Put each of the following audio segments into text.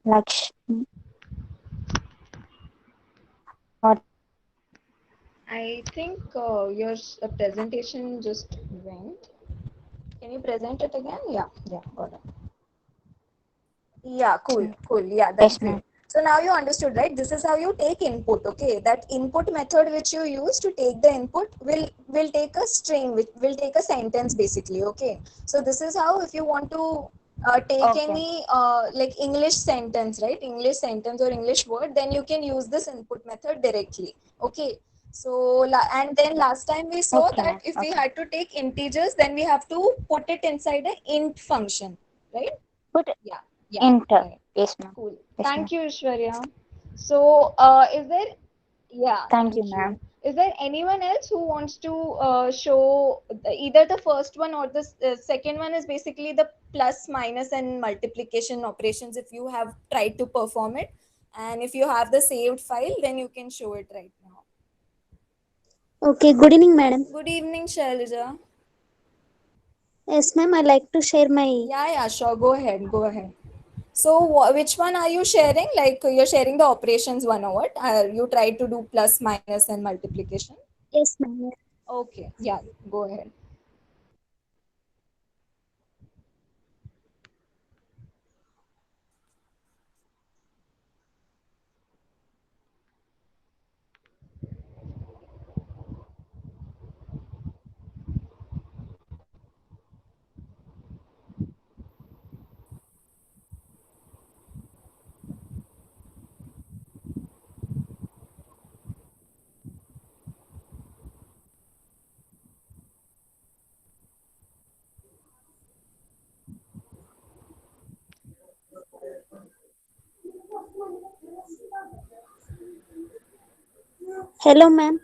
Lakshmi. What? I think your presentation just went. Can you present it again? Yeah, yeah, got it. Yeah, cool, cool. Yeah, that's Yes, great. ma'am. So now you understood, right? This is how you take input. Okay, that input method which you use to take the input will take a string, which will take a sentence basically. Okay, so this is how if you want to take Okay. any like English sentence, right? English sentence or English word, then you can use this input method directly. Okay. So and then last time we saw Okay, that ma'am. if we Okay. had to take integers, then we have to put it inside a int function, right? Put Yeah, yeah, enter. right. Yes, ma'am. Cool. Yes, ma'am. Thank you, Ishwarya. So, is there, yeah, Thank you, thank ma'am. you. Is there anyone else who wants to show either the first one or the second one is basically the plus, minus, and multiplication operations if you have tried to perform it. And if you have the saved file, then you can show it right now. Okay, good evening, madam. Good evening, Shailaja. Yes, ma'am, I like to share my. Yeah, yeah, sure. Go ahead. Go ahead. So, which one are you sharing? Like you're sharing the operations one or what? You try to do plus, minus, and multiplication. Yes, ma'am. Okay, yeah, go ahead. Hello, ma'am.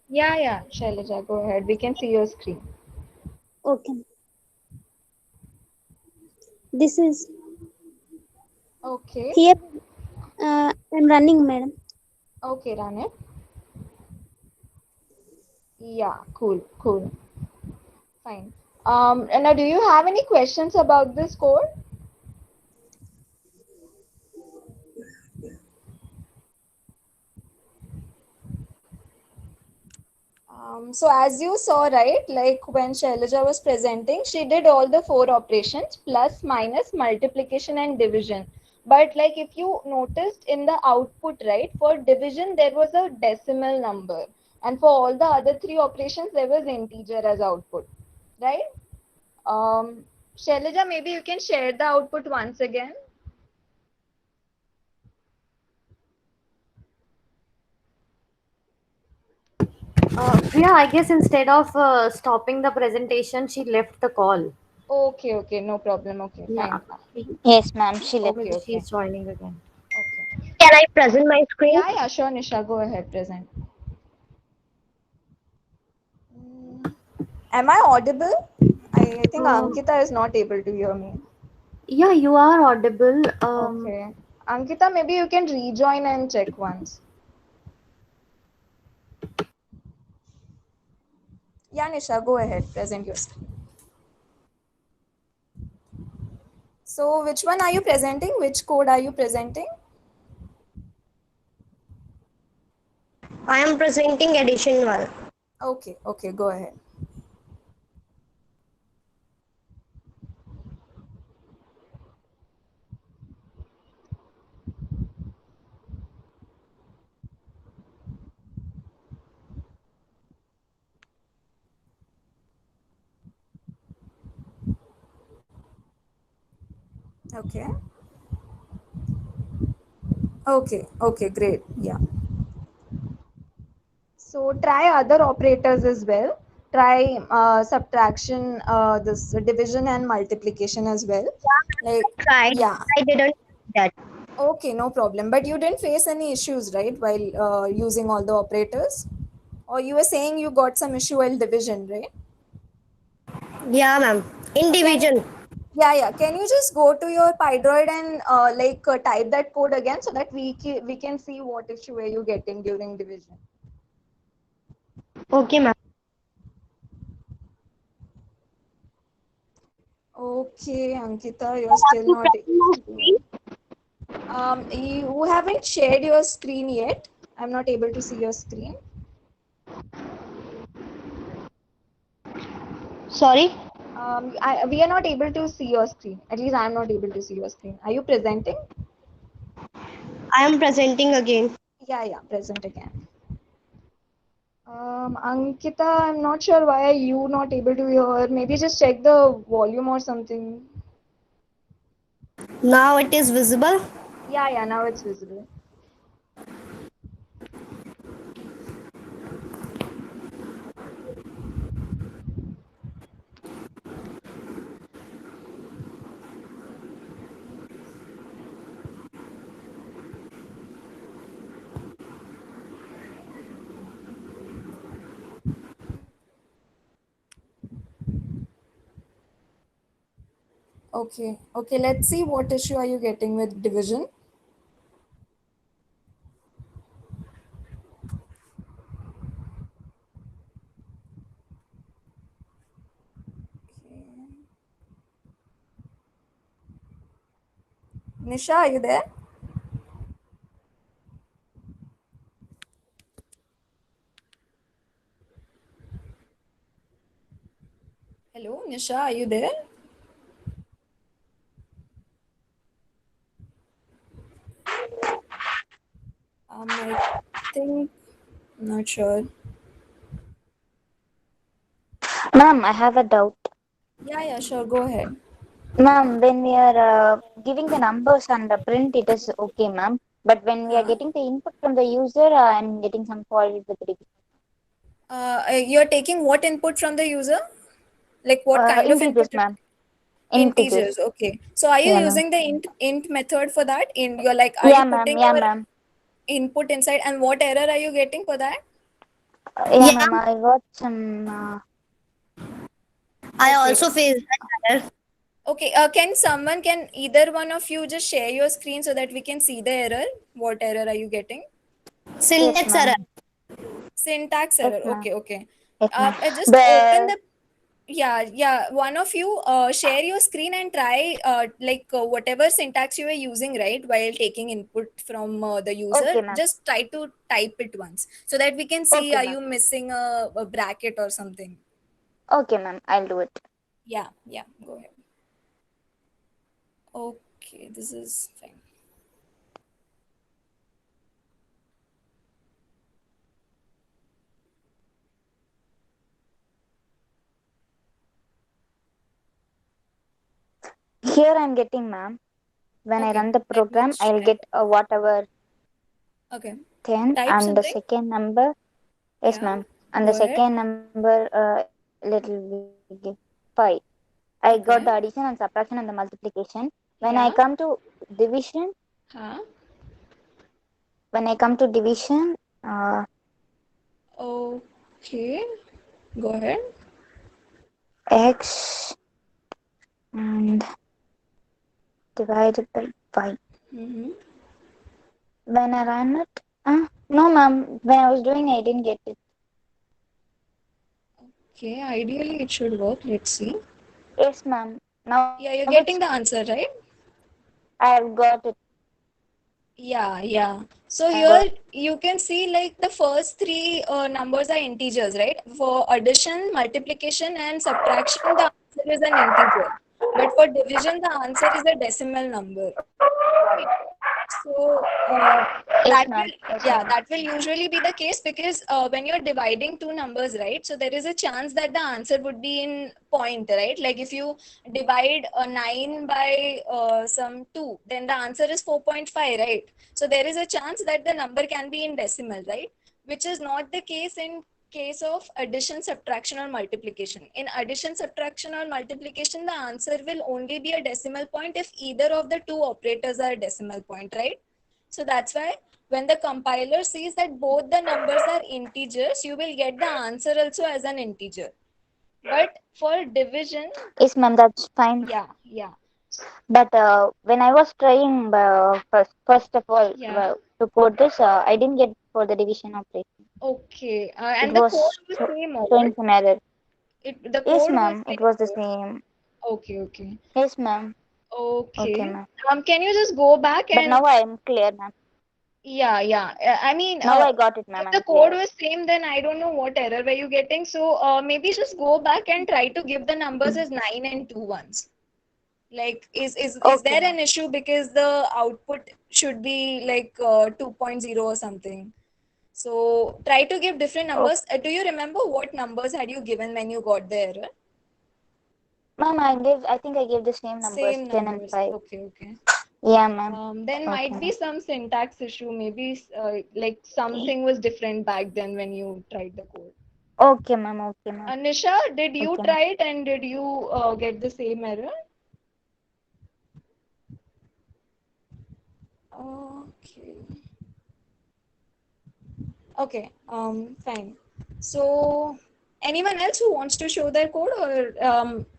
Yeah, yeah, Shailaja, go ahead. We can see your screen. Okay, this is Okay, here. I'm running, madam. okay, run it. Yeah, cool, cool, fine. And now, do you have any questions about this code? So as you saw, right, like when Shailaja was presenting, she did all the four operations, plus, minus, multiplication, and division. But like if you noticed in the output, right, for division, there was a decimal number. And for all the other three operations, there was integer as output, right? Shailaja, maybe you can share the output once again. Yeah, I guess instead of stopping the presentation, she left the call. Okay, okay, no problem. Okay, Yeah. fine. Yes, ma'am. She left. Okay, Maybe okay, she's joining again. okay. Can I present my screen? Yeah, yeah, sure, Nisha, go ahead, present. Mm, Am I audible? I think Um, Ankita is not able to hear me. yeah, you are audible. Okay. Ankita, maybe you can rejoin and check once. Yeah, Nisha, go ahead, present your screen. So, which one are you presenting? Which code are you presenting? I am presenting addition one. Okay, okay, go ahead. Okay. Okay, okay, great. Yeah. So try other operators as well. Try subtraction, this division and multiplication as well. Like, Tried. yeah. I didn't that. Okay, no problem. But you didn't face any issues, right, while using all the operators? Or you were saying you got some issue while division, right? Yeah, ma'am. In Can division. yeah, yeah. Can you just go to your PyDroid and type that code again so that we can see what issue are you getting during division? Okay, ma'am. Okay, Ankita, you're still not able My to do screen. it. You haven't shared your screen yet. I'm not able to see your screen. Sorry, We are not able to see your screen. At least I'm not able to see your screen. Are you presenting? I am presenting again. Yeah, present again. Ankita, I'm not sure why are you not able to hear. Maybe just check the volume or something. Now it is visible. Yeah, now it's visible. Okay, let's see what issue are you getting with division. Nisha, are you there? Hello, Nisha, are you there? I think, not sure. Ma'am, I have a doubt. Yeah, sure, go ahead. Ma'am, when we are giving the numbers on the print, it is okay, ma'am. But when we are Huh? getting the input from the user, I'm getting some fault with the division. You're taking what input from the user? Like what kind of Integers, input? ma'am. Integers. Integers. Okay. So are you Yeah, ma'am. using the int method for that? You're like, are you Yeah, ma'am. putting Yeah, your ma'am. input inside, and what error are you getting for that? Yeah, Yeah, ma'am. I got some. I Okay. also faced that error. Okay. Can either one of you just share your screen so that we can see the error? What error are you getting? Yes, Syntax error. ma'am. Syntax Yes, error. ma'am. Okay. Yes, ma'am. Just open The the one of you share your screen and try whatever syntax you were using right while taking input from the user, okay, ma'am. just try to type it once so that we can see Okay, are ma'am. you missing a bracket or something. Okay, ma'am. I'll do it. Yeah, go ahead. Okay, this is fine. Here I'm getting, ma'am. When I Okay, run the let me program, I'll check. get whatever Okay, 10 type and the something. second number. Yes, Yeah, ma'am. And the go ahead. second number, little we give 5. I got Okay. the addition and subtraction and the multiplication. When I Yeah. come to division, Huh. when I come to division, uh, Okay, go ahead. x and divided by 5. Mm-hmm. When I ran it, no, ma'am. When I was doing, I didn't get it. Okay, ideally it should work. Let's see. Yes, ma'am. Now Yeah, it's you're getting the answer, right? I have got it. Yeah. So I got here you can see like the first three numbers are integers, right? For addition, multiplication, and subtraction, the answer is an integer. But for division, the answer is a decimal number. Right. So yes, ma'am. Yes, ma'am. that will usually be the case because when you're dividing two numbers, right? So there is a chance that the answer would be in point, right? Like if you divide 9 by some 2, then the answer is 4.5, right? So there is a chance that the number can be in decimal, right? Which is not the case in case of addition, subtraction, or multiplication. In addition, subtraction, or multiplication, the answer will only be a decimal point if either of the two operators are a decimal point, right? So that's why when the compiler sees that both the numbers are integers, you will get the answer also as an integer. But for division, Yes, ma'am. That's fine. yeah, But when I was trying first of all yeah. to code this, I didn't get for the division operation. Okay. It And the code was was same or what? showing some error. The Yes, code was ma'am. It same was the or what? same. Okay. Yes, ma'am. Okay. ma'am. Can you just go back But and now I am clear, ma'am. yeah. I mean, Now I got it, ma'am. if the I'm code clear. was same, then I don't know what error were you getting. So maybe just go back and try to give the numbers as 9 and 2 ones. Like, is Okay, there ma'am. an issue because the output should be like 2.0 or something? So try to give different Oh, numbers. Do you remember what numbers had you given when you got the error? ma'am, I think I gave the same numbers, Same 10 and numbers. 5. Okay. Yeah, ma'am. Then Okay, might be ma'am. some syntax issue. Maybe like something was different back then when you tried the code. Okay, ma'am. Okay, ma'am. Nisha, did you Okay, ma'am. try it and did you get the same error? Okay. Okay. Fine. So, anyone else who wants to show their code, or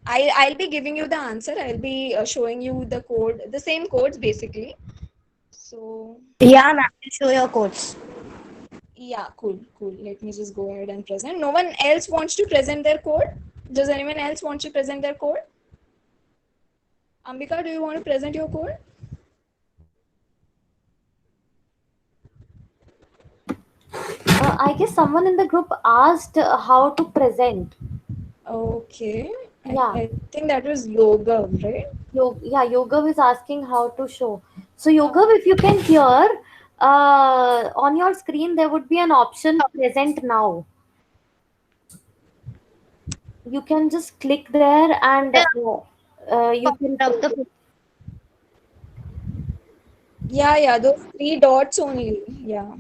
I'll be giving you the answer. I'll be showing you the code, the same codes basically. So, Yeah, ma'am. You show your codes. yeah, cool. Let me just go ahead and present. No one else wants to present their code? Does anyone else want to present their code? Ambika, do you want to present your code? I guess someone in the group asked how to present. Okay. Yeah, I think that was yoga, right? Yoga is asking how to show. So Uh, Yoga, if you can hear, on your screen there would be an option present now. You can just click there and you can Of the yeah, those three dots only. Yeah.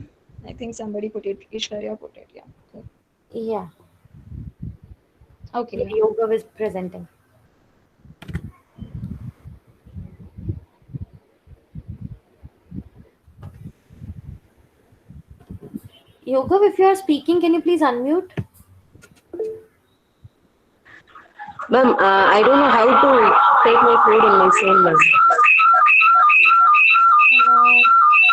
I think somebody put it, Ishwarya put it. Yeah. Cool. yeah, Okay, yeah. Yoga is presenting. Yoga, if you are speaking, can you please unmute? Ma'am, I don't know how to take my code in my phone, ma'am.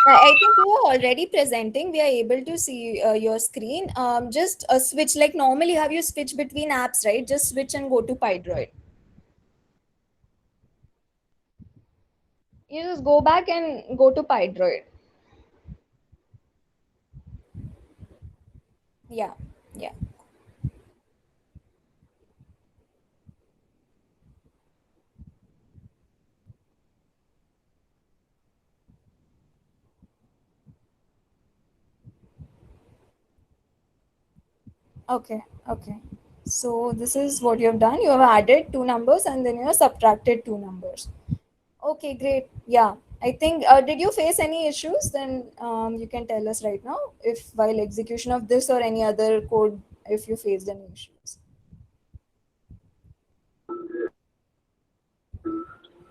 I think you are already presenting. We are able to see your screen. Just switch, like normally have you switch between apps, right? Just switch and go to PyDroid. You just go back and go to PyDroid. Yeah, yeah. Okay. So this is what you have done. You have added two numbers and then you have subtracted two numbers. Okay, great. Yeah. I think, did you face any issues? Then you can tell us right now if while execution of this or any other code, if you faced any issues.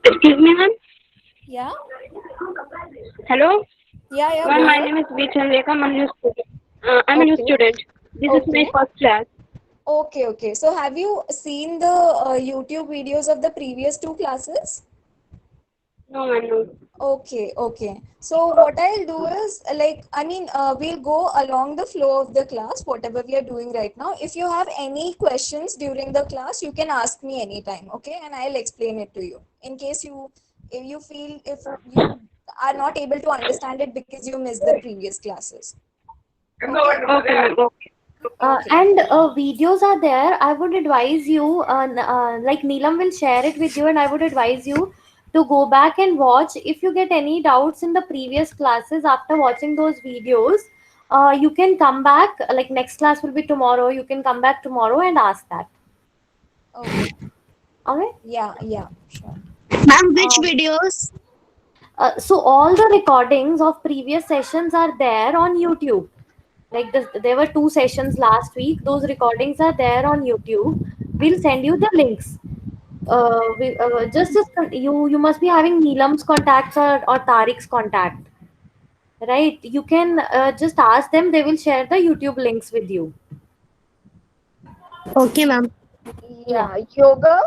Excuse me, ma'am. Yeah? Hello, Yeah, ma'am. go My ahead. name is Vichandreka. I'm a new student. Okay. This is my Okay. first class. Okay. So have you seen the YouTube videos of the previous two classes? No, ma'am. No. Okay. So what I'll do is we'll go along the flow of the class, whatever we are doing right now. If you have any questions during the class, you can ask me anytime, okay? And I'll explain it to you. In case if you are not able to understand it because you missed the previous classes. Okay? Okay, ma'am. Okay. Okay. And videos are there. I would advise you, like Neelam will share it with you, and I would advise you to go back and watch. If you get any doubts in the previous classes after watching those videos, you can come back. Like next class will be tomorrow. You can come back tomorrow and ask that. Okay. All right. Yeah, sure. Ma'am, which Um, videos? So all the recordings of previous sessions are there on YouTube. Like there were two sessions last week. Those recordings are there on YouTube. We'll send you the links. You must be having Neelam's contacts or Tariq's contact, right? You can just ask them. They will share the YouTube links with you. Okay, ma'am. Yeah. yeah, yoga.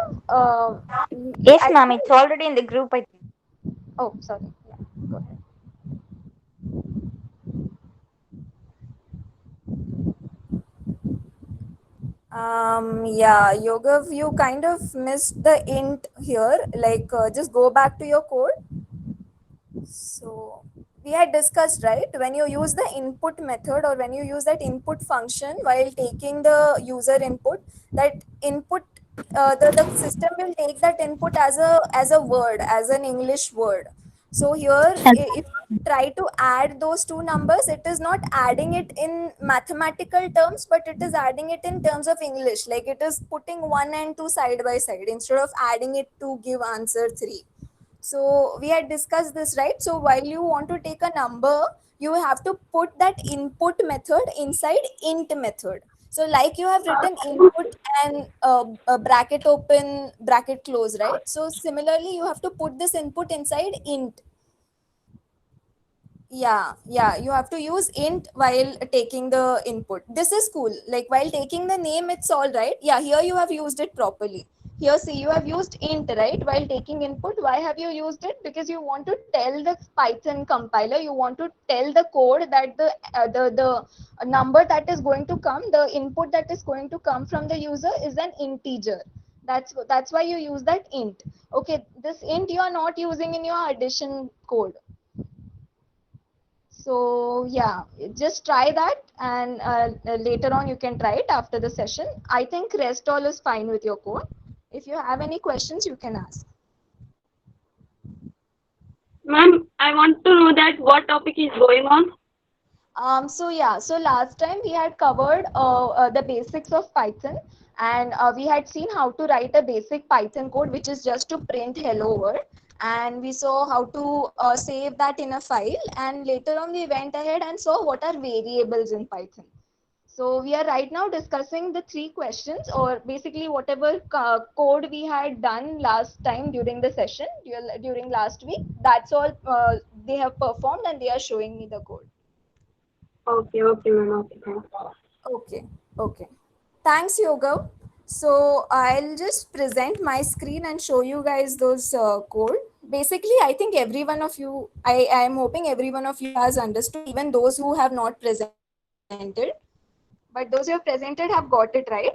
Yes, I ma'am. think. It's already in the group, I think. Oh, sorry. Yeah, go ahead. Yeah, Yogav, you kind of missed the int here. Like, just go back to your code. So we had discussed, right? When you use the input method or when you use that input function while taking the user input, that input, the system will take that input as a word, as an English word. So here, if you try to add those two numbers, it is not adding it in mathematical terms, but it is adding it in terms of English. Like it is putting 1 and 2 side by side instead of adding it to give answer 3. So we had discussed this, right? So while you want to take a number, you have to put that input method inside int method. So like you have written input and a bracket open, bracket close, right? So similarly, you have to put this input inside int. Yeah, you have to use int while taking the input. This is cool. Like while taking the name, it's all right. Yeah, here you have used it properly. Here, see, you have used int, right, while taking input. Why have you used it? Because you want to tell the Python compiler, you want to tell the code that the number that is going to come, the input that is going to come from the user is an integer. That's why you use that int. Okay, this int you are not using in your addition code. So yeah, just try that, and later on you can try it after the session. I think rest all is fine with your code. If you have any questions, you can ask. Ma'am, I want to know that what topic is going on. So yeah, so last time we had covered the basics of Python, and we had seen how to write a basic Python code, which is just to print hello world. And we saw how to save that in a file, and later on we went ahead and saw what are variables in Python. So we are right now discussing the 3 questions, or basically whatever code we had done last time during the session, during last week. That's all they have performed, and they are showing me the code. Okay, ma'am. Okay, thanks. Okay. Thanks, Yoga. So I'll just present my screen and show you guys those code. Basically, I think every one of you, I am hoping every one of you has understood, even those who have not presented. But those who have presented have got it right.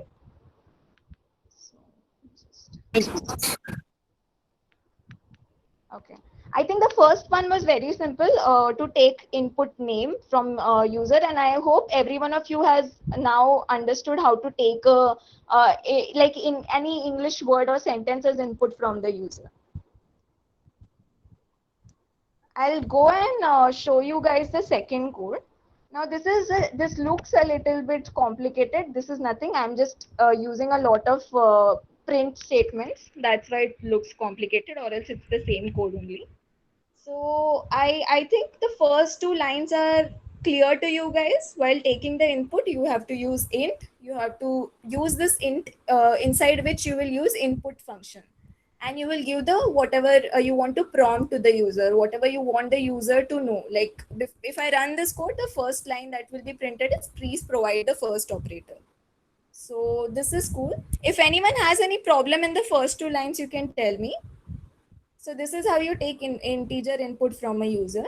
Okay. I think the first one was very simple, to take input name from user, and I hope every one of you has now understood how to take like in any English word or sentence as input from the user. I'll go and show you guys the second code. Now this looks a little bit complicated. This is nothing. I'm just using a lot of print statements. That's why it looks complicated, or else it's the same code only. So I think the first 2 lines are clear to you guys. While taking the input, you have to use int. You have to use this int inside which you will use input function. And you will give the whatever you want to prompt to the user, whatever you want the user to know. Like if I run this code, the first line that will be printed is please provide the first operator. So this is cool. If anyone has any problem in the first 2 lines, you can tell me. So this is how you take integer input from a user.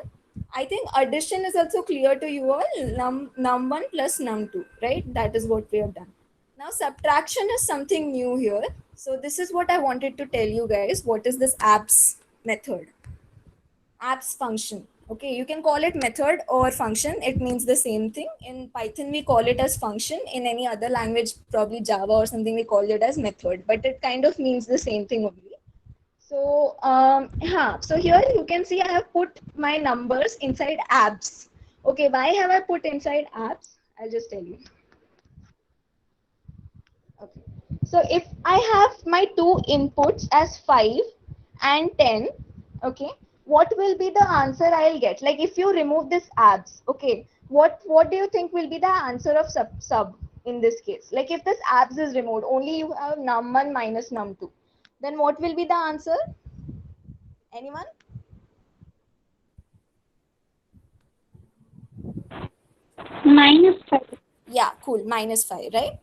I think addition is also clear to you all, num1 plus num2, right? That is what we have done. Now subtraction is something new here. So this is what I wanted to tell you guys. What is this abs method? Abs function. Okay, you can call it method or function. It means the same thing. In Python, we call it as function. In any other language, probably Java or something, we call it as method. But it kind of means the same thing only. So, so here you can see I have put my numbers inside abs. Okay, why have I put inside abs? I'll just tell you. Okay, so if I have my 2 inputs as 5 and 10, okay, what will be the answer I'll get? Like if you remove this abs, okay, what do you think will be the answer of sub in this case? Like if this abs is removed, only you have num1 minus num2. Then what will be the answer? Anyone? -5. Yeah, cool. -5, right?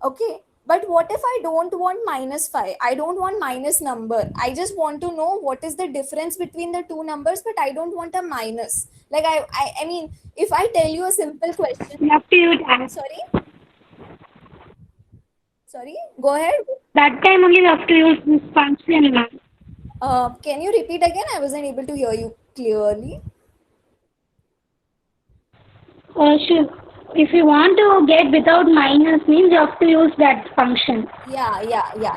Okay. But what if I don't want -5? I don't want minus number. I just want to know what is the difference between the 2 numbers, but I don't want a minus. Like I mean, if I tell you a simple question. You have to use Sorry? Sorry, go ahead. That time only we have to use this function, ma'am. Can you repeat again? I wasn't able to hear you clearly. Sure. If you want to get without minus means you have to use that function. Yeah,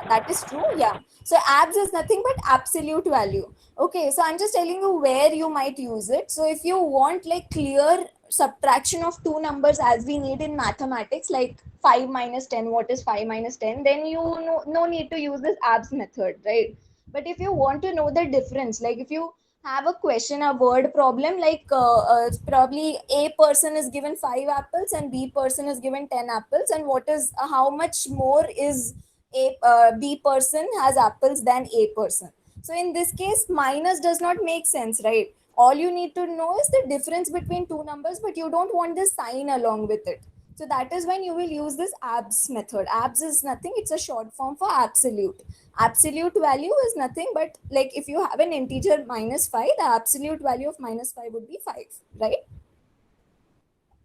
that is true. Yeah, so abs is nothing but absolute value. Okay, so I'm just telling you where you might use it. So if you want like clear subtraction of two numbers as we need in mathematics, like 5 minus 10, what is 5 minus 10, then you no need to use this abs method, right? But if you want to know the difference, like if you have a question, a word problem, like probably A person is given 5 apples and B person is given 10 apples, and what is how much more is B person has apples than A person. So in this case, minus does not make sense, right? All you need to know is the difference between two numbers, but you don't want the sign along with it. So that is when you will use this abs method. Abs is nothing, it's a short form for absolute. Absolute value is nothing but like if you have an integer minus 5, the absolute value of minus 5 would be 5, right?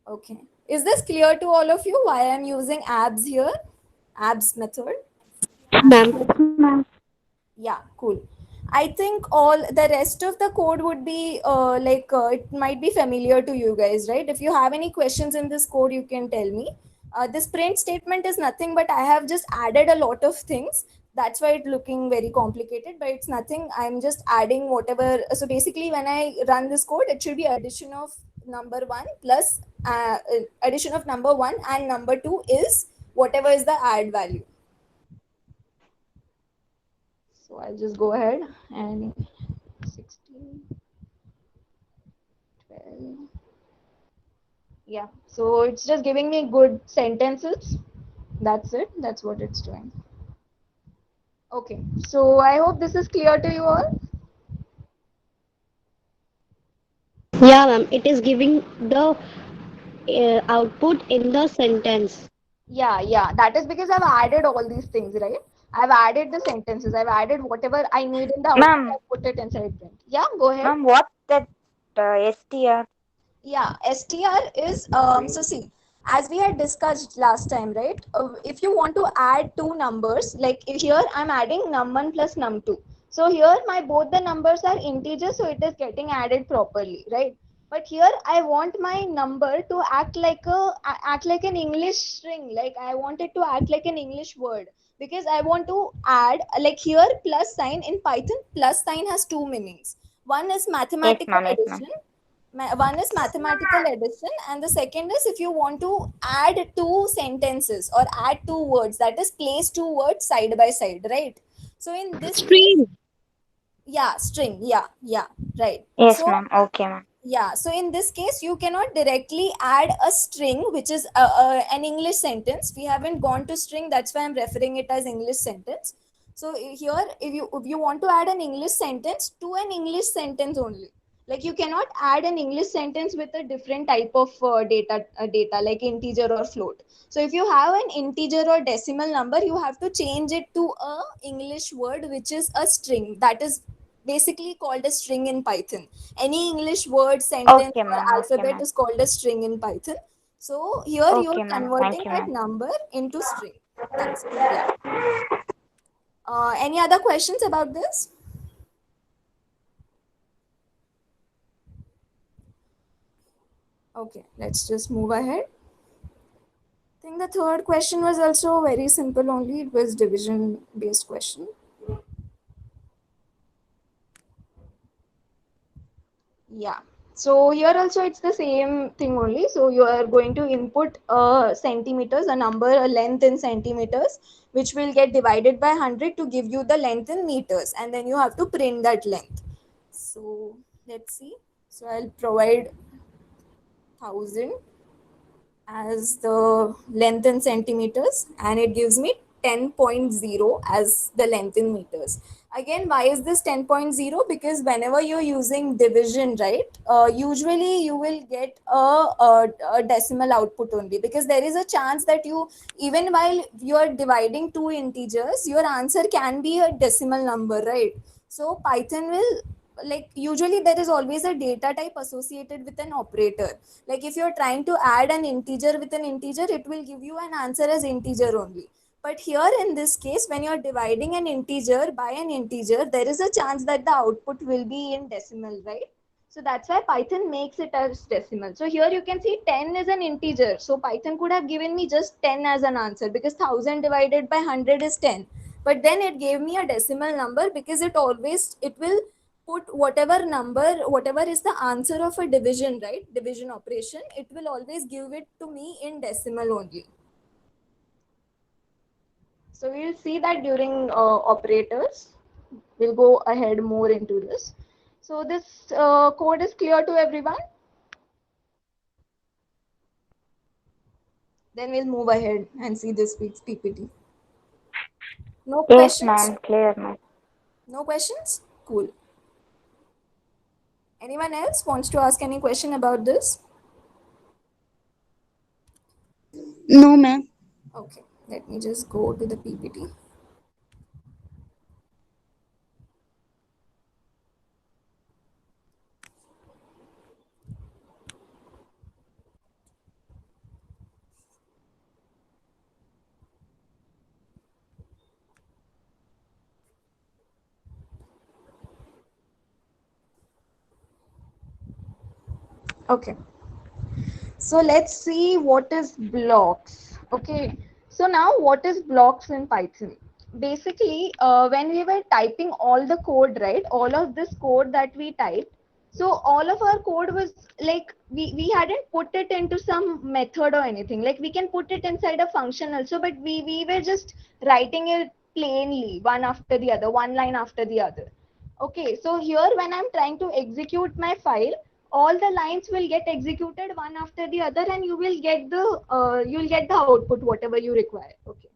Okay. Is this clear to all of you why I'm using abs here? Abs method? Ma'am. Yeah, cool. I think all the rest of the code would be it might be familiar to you guys, right? If you have any questions in this code, you can tell me. This print statement is nothing but I have just added a lot of things. That's why it's looking very complicated, but it's nothing. I'm just adding whatever. So basically, when I run this code, it should be addition of number one plus addition of number one and number two is whatever is the add value. So I'll just go ahead and 16, 12. Yeah, so it's just giving me good sentences. That's it. That's what it's doing. Okay, so I hope this is clear to you all. Yeah, ma'am. It is giving the output in the sentence. Yeah, that is because I've added all these things, right? I've added the sentences. I've added whatever I need in the output. Ma'am. I put it inside print. Yeah, go ahead. Ma'am, what's that STR? Yeah, STR is so see, as we had discussed last time, right? If you want to add two numbers, like here I'm adding num1 plus num2. So here my both the numbers are integers, so it is getting added properly, right? But here I want my number to act like an English string, like I want it to act like an English word, because I want to add, like here plus sign in Python, plus sign has two meanings. One is mathematical Yes, ma'am. addition. One is mathematical addition, and the second is if you want to add two sentences or add two words, that is place two words side by side, right? So in this case, yeah, string, yeah, right. Yes, So ma'am. Okay, ma'am. yeah, so in this case you cannot directly add a string which is an English sentence. We haven't gone to string, that's why I'm referring it as English sentence. So here if you want to add an English sentence to an English sentence only, like you cannot add an English sentence with a different type of data like integer or float. So if you have an integer or decimal number, you have to change it to a English word which is a string, that is basically called a string in Python. Any English word, sentence, Okay, or ma'am. Okay, alphabet ma'am. is called a string in Python. So here you Okay, are ma'am. converting Thank you, that ma'am. number into string. That's it. Yeah. Any other questions about this? Okay, let's just move ahead. I think the third question was also very simple only. It was division based question. Yeah. So here also it's the same thing only. So you are going to input centimeters, a number, a length in centimeters, which will get divided by 100 to give you the length in meters. And then you have to print that length. So let's see. So I'll provide 1000 as the length in centimeters, and it gives me 10.0 as the length in meters. Again, why is this 10.0? Because whenever you're using division, right, usually you will get a decimal output only, because there is a chance that you, even while you're dividing two integers, your answer can be a decimal number, right? So Python will, like, usually there is always a data type associated with an operator. Like if you're trying to add an integer with an integer, it will give you an answer as integer only. But here in this case, when you're dividing an integer by an integer, there is a chance that the output will be in decimal, right? So that's why Python makes it as decimal. So here you can see 10 is an integer. So Python could have given me just 10 as an answer, because 1000 divided by 100 is 10. But then it gave me a decimal number, because it will put whatever number, whatever is the answer of a division, right? Division operation, it will always give it to me in decimal only. So we'll see that during operators. We'll go ahead more into this. So this code is clear to everyone? Then we'll move ahead and see this week's PPT. No Yes, questions? ma'am. Clear, ma'am. No questions? Cool. Anyone else wants to ask any question about this? No, ma'am. Okay, let me just go to the PPT. Okay. So let's see what is blocks. Okay. So now what is blocks in Python? Basically, when we were typing all the code, right? All of this code that we typed. So all of our code was like, we hadn't put it into some method or anything. Like we can put it inside a function also, but we were just writing it plainly, one after the other, one line after the other. Okay. So here when I'm trying to execute my file, all the lines will get executed one after the other, and you will get the output whatever you require. Okay.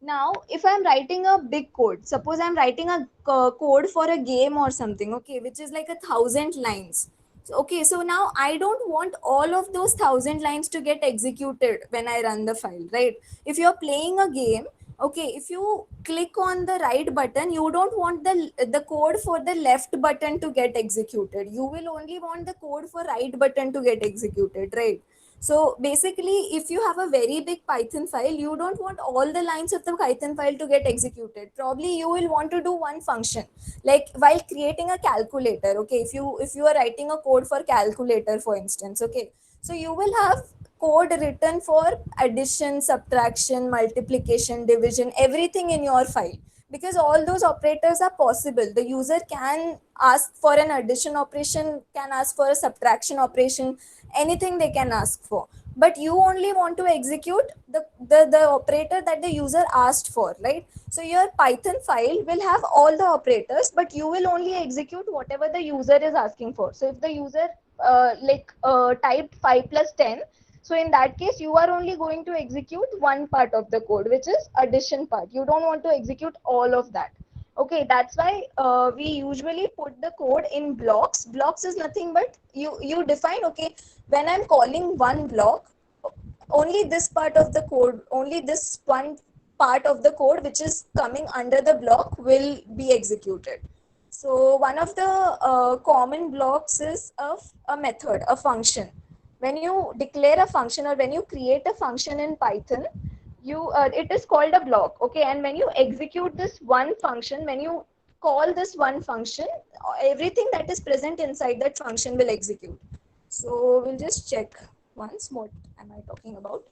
Now if I'm writing a big code, suppose I'm writing a code for a game or something, okay, which is like 1,000 lines. Okay, so now I don't want all of those 1,000 lines to get executed when I run the file, right? If you're playing a game, okay, if you click on the right button, you don't want the code for the left button to get executed. You will only want the code for right button to get executed, right? So basically, if you have a very big Python file, you don't want all the lines of the Python file to get executed. Probably you will want to do one function, like while creating a calculator. Okay, if you are writing a code for calculator, for instance, okay, so you will have code written for addition, subtraction, multiplication, division, everything in your file, because all those operators are possible. The user can ask for an addition operation, can ask for a subtraction operation, anything they can ask for. But you only want to execute the operator that the user asked for, right? So your Python file will have all the operators, but you will only execute whatever the user is asking for. So if the user typed 5 plus 10, so in that case, you are only going to execute one part of the code, which is addition part. You don't want to execute all of that. Okay, that's why we usually put the code in blocks. Blocks is nothing but you define, okay, when I'm calling one block, only this part of the code, only this one part of the code which is coming under the block will be executed. So one of the common blocks is a method, a function. When you declare a function or when you create a function in Python, it is called a block. Okay, and when you execute this one function, when you call this one function, everything that is present inside that function will execute. So we'll just check once what am I talking about.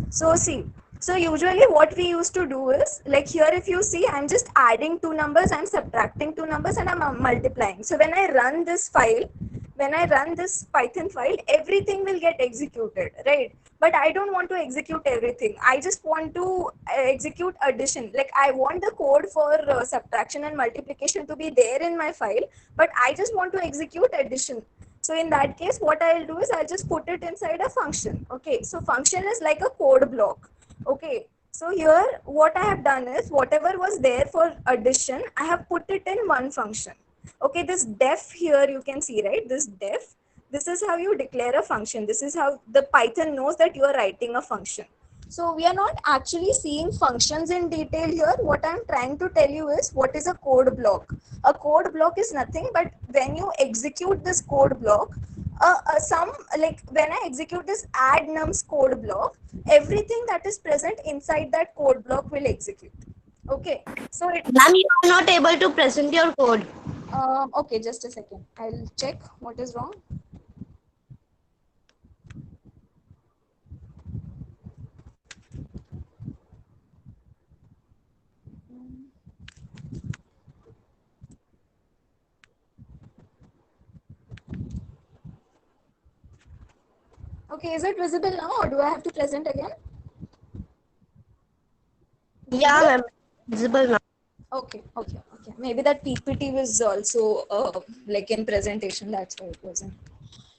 So see, so usually what we used to do is, like here if you see, I'm just adding two numbers, I'm subtracting two numbers, and I'm multiplying. So when I run this file, when I run this Python file, everything will get executed, right? But I don't want to execute everything. I just want to execute addition. Like I want the code for subtraction and multiplication to be there in my file, but I just want to execute addition. So in that case, what I'll do is I'll just put it inside a function. Okay, so function is like a code block. Okay, so here what I have done is, whatever was there for addition, I have put it in one function. Okay, this def here you can see, right? This def, this is how you declare a function. This is how the Python knows that you are writing a function. So we are not actually seeing functions in detail here. What I'm trying to tell you is what is a code block. A code block is nothing but when you execute this code block, some, like when I execute this add nums code block, everything that is present inside that code block will execute. Okay, so it Ma'am, you are not able to present your code. okay, just a second, I'll check what is wrong. Okay, is it visible now or do I have to present again? Yeah, ma'am. Visible now. Okay. Maybe that PPT was also like in presentation, that's why it wasn't.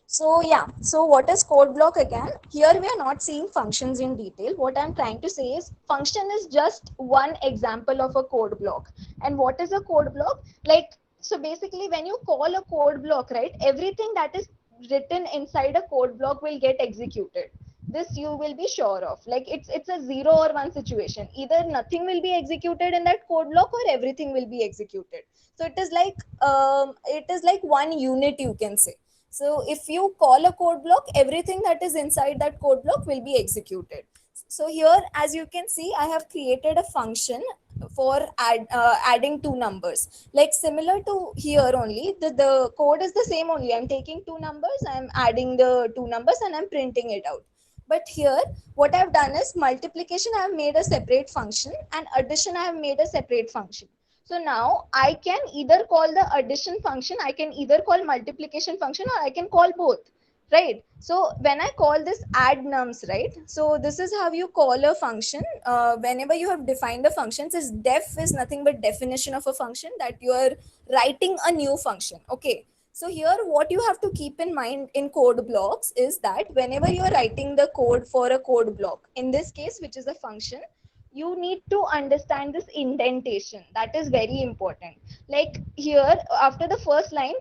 So yeah, so what is code block again? Here we are not seeing functions in detail. What I'm trying to say is function is just one example of a code block. And what is a code block? Like, so basically when you call a code block, right, everything that is written inside a code block will get executed. This you will be sure of. Like it's a 0 or 1 situation. Either nothing will be executed in that code block or everything will be executed. So it is like one unit, you can say. So if you call a code block, everything that is inside that code block will be executed. So here, as you can see, I have created a function for adding two numbers. Like similar to here only, the code is the same only. I'm taking two numbers, I'm adding the two numbers and I'm printing it out. But here, what I've done is multiplication, I have made a separate function, and addition, I have made a separate function. So now I can either call the addition function, I can either call multiplication function, or I can call both, right? So when I call this add nums, right? So this is how you call a function. Whenever you have defined a function, since def is nothing but definition of a function, that you are writing a new function. Okay. So here what you have to keep in mind in code blocks is that whenever you are writing the code for a code block, in this case, which is a function, you need to understand this indentation. That is very important. Like here, after the first line,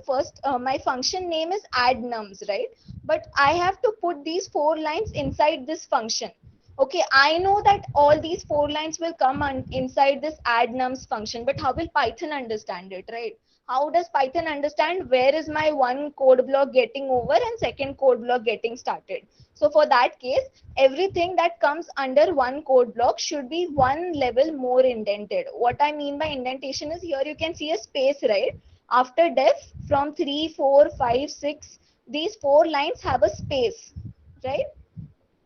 my function name is add nums, right? But I have to put these 4 lines inside this function. Okay, I know that all these 4 lines will come inside this add nums function, but how will Python understand it, right? How does Python understand where is my one code block getting over and second code block getting started? So for that case, everything that comes under one code block should be one level more indented. What I mean by indentation is, here you can see a space, right? After def, from 3, 4, 5, 6, these 4 lines have a space, right?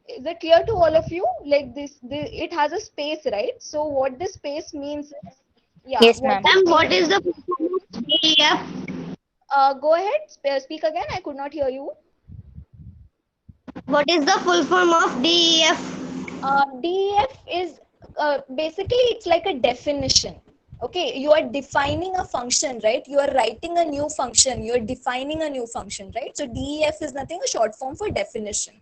Is it clear to all of you? Like it has a space, right? So what this space means is, yeah, Yes, what ma'am. Ma'am, what is the full form of DEF? go ahead, speak again, I could not hear you. What is the full form of DEF? DEF is basically, it's like a definition. Okay, you are defining a function, right? You are writing a new function, you are defining a new function, right? So DEF is nothing, a short form for definition.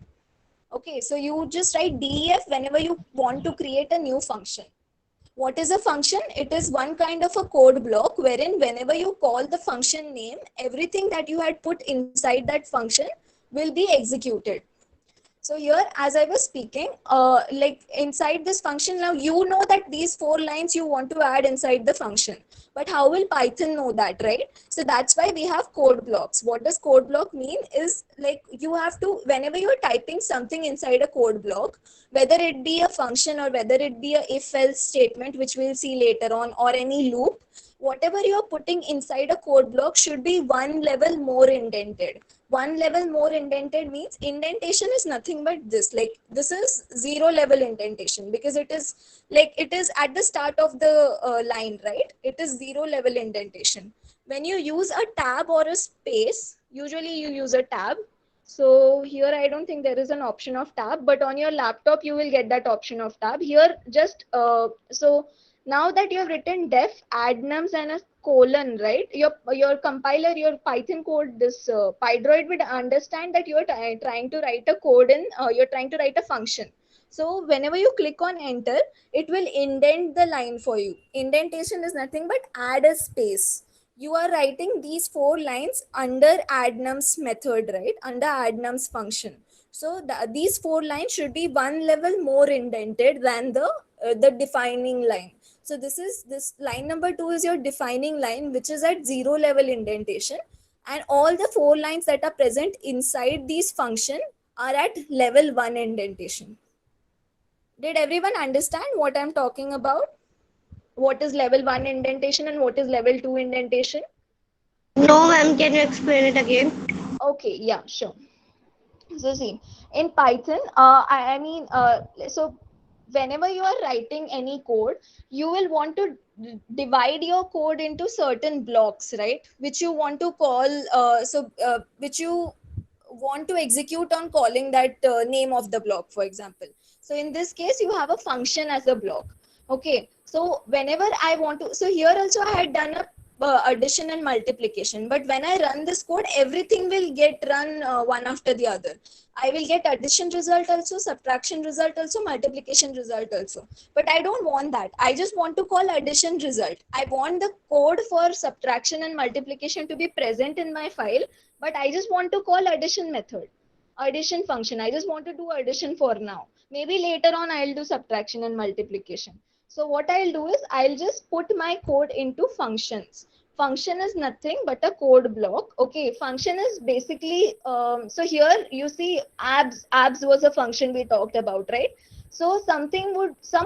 Okay, so you just write DEF whenever you want to create a new function. What is a function? It is one kind of a code block wherein whenever you call the function name, everything that you had put inside that function will be executed. So here, as I was speaking, like inside this function, now you know that these 4 lines you want to add inside the function. But how will Python know that, right? So that's why we have code blocks. What does code block mean is, like, you have to, whenever you're typing something inside a code block, whether it be a function or whether it be a if-else statement, which we'll see later on, or any loop, whatever you're putting inside a code block should be one level more indented. One level more indented means indentation is nothing but this, like this is 0 level indentation, because it is like it is at the start of the line, right? It is 0 level indentation. When you use a tab or a space, usually you use a tab. So here I don't think there is an option of tab, but on your laptop you will get that option of tab. Here just so now that you have written def add nums and a colon, right? Your compiler, your Python code, this Pydroid would understand that you are trying to write a code in, you're trying to write a function. So whenever you click on enter, it will indent the line for you. Indentation is nothing but add a space. You are writing these 4 lines under add nums method, right? Under add nums function. So these 4 lines should be one level more indented than the defining line. So this line number 2 is your defining line, which is at 0 level indentation. and all the 4 lines that are present inside these function are at level 1 indentation. Did everyone understand what I'm talking about? What is level 1 indentation and what is level 2 indentation? No, ma'am. Can you explain it again? Okay, yeah, sure. So see, in Python, so whenever you are writing any code, you will want to divide your code into certain blocks, right? Which you want to call, which you want to execute on calling that name of the block, for example. So in this case, you have a function as a block. Okay, so whenever I want to, so here also I had done a addition and multiplication, but when I run this code, everything will get run one after the other. I will get addition result also, subtraction result also, multiplication result also. But I don't want that. I just want to call addition result. I want the code for subtraction and multiplication to be present in my file, but I just want to call addition method, addition function. I just want to do addition for now. Maybe later on I'll do subtraction and multiplication. So what I'll do is I'll just put my code into functions. Function is nothing but a code block. Okay, function is basically, so here you see abs was a function we talked about, right? So some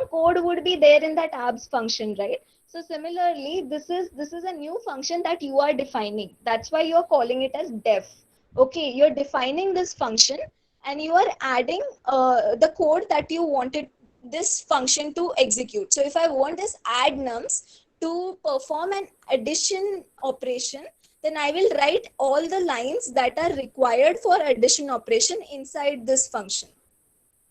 code would be there in that abs function, right? So similarly, this is a new function that you are defining. That's why you're calling it as def. Okay, you're defining this function and you are adding the code that you wanted this function to execute. So if I want this add nums to perform an addition operation, then I will write all the lines that are required for addition operation inside this function.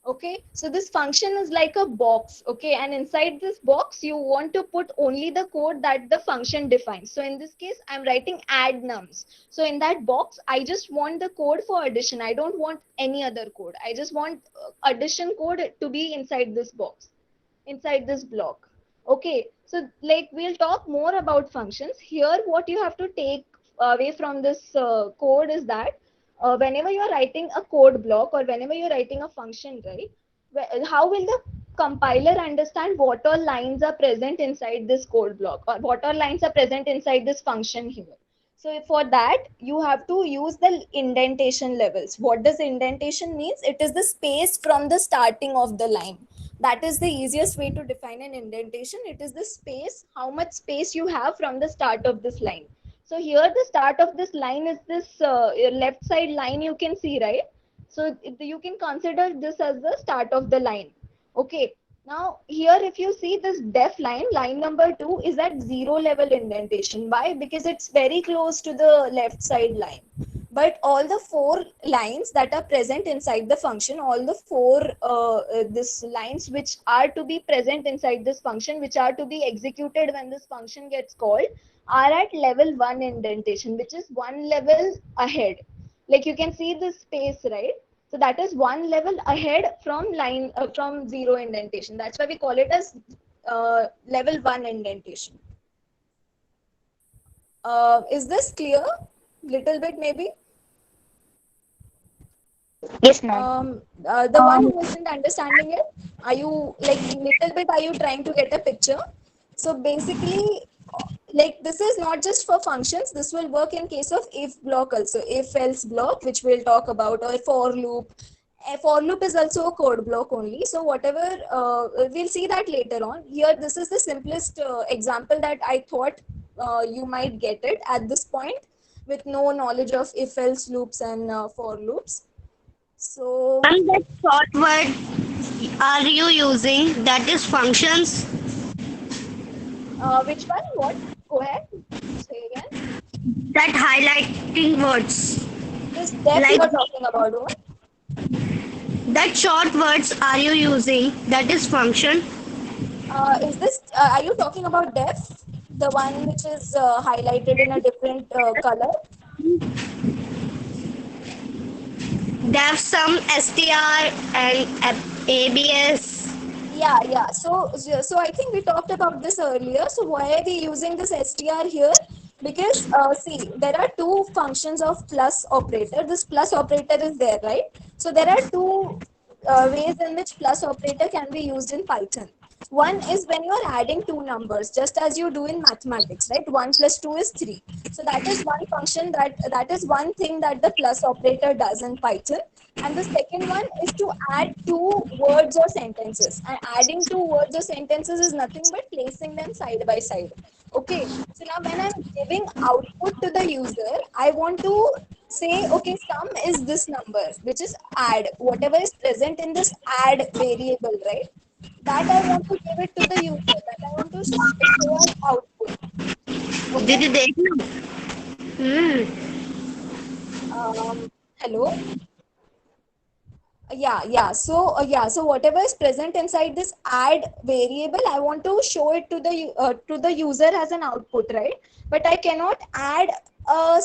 Okay, so this function is like a box. Okay, and inside this box you want to put only the code that the function defines. So in this case I'm writing add nums. So in that box I just want the code for addition. I don't want any other code. I just want addition code to be inside this box, inside this block. Okay, so like we'll talk more about functions. Here what you have to take away from this code is that whenever you're writing a code block or whenever you're writing a function, right, how will the compiler understand what all lines are present inside this code block or what all lines are present inside this function here? So for that, you have to use the indentation levels. What does indentation means? It is the space from the starting of the line. That is the easiest way to define an indentation. It is the space, how much space you have from the start of this line. So here the start of this line is this left side line you can see, right? So you can consider this as the start of the line. Okay. Now here if you see this def line, line number 2 is at 0 level indentation. Why? Because it's very close to the left side line. But all the 4 lines that are present inside the function, all the 4 this lines which are to be present inside this function, which are to be executed when this function gets called, are at level 1 indentation, which is 1 level ahead. Like you can see this space, right? So that is 1 level ahead from line from 0 indentation. That's why we call it as level 1 indentation. Is this clear? Little bit maybe? Yes, ma'am. The one who isn't understanding it, are you like little bit, are you trying to get a picture? So basically, like this is not just for functions, this will work in case of if block also, if else block, which we'll talk about, or for loop. A for loop is also a code block only. So whatever, we'll see that later on. Here, this is the simplest example that I thought you might get it at this point with no knowledge of if else loops and for loops. So And that short word are you using? That is functions. which one? What? Go ahead. Say again. That highlighting words. This depth Like- you are talking about, what? That short words are you using? That is function. Is this? Are you talking about depth? The one which is highlighted in a different color? Def sum str and abs. Yeah. So I think we talked about this earlier. So why are we using this str here? Because see, there are 2 functions of plus operator. This plus operator is there, right? So there are 2 ways in which plus operator can be used in Python. One is when you are adding two numbers, just as you do in mathematics, right? 1 plus 2 is 3. So that is one function, that is one thing that the plus operator does in Python. And the second one is to add two words or sentences. And adding two words or sentences is nothing but placing them side by side. Okay. So now when I'm giving output to the user, I want to say, okay, sum is this number, which is add, whatever is present in this add variable, right? That I want to give it to the user, that I want to show as output. Okay. Did you take it? Hello. So whatever is present inside this add variable, I want to show it to the user as an output, right? But I cannot add a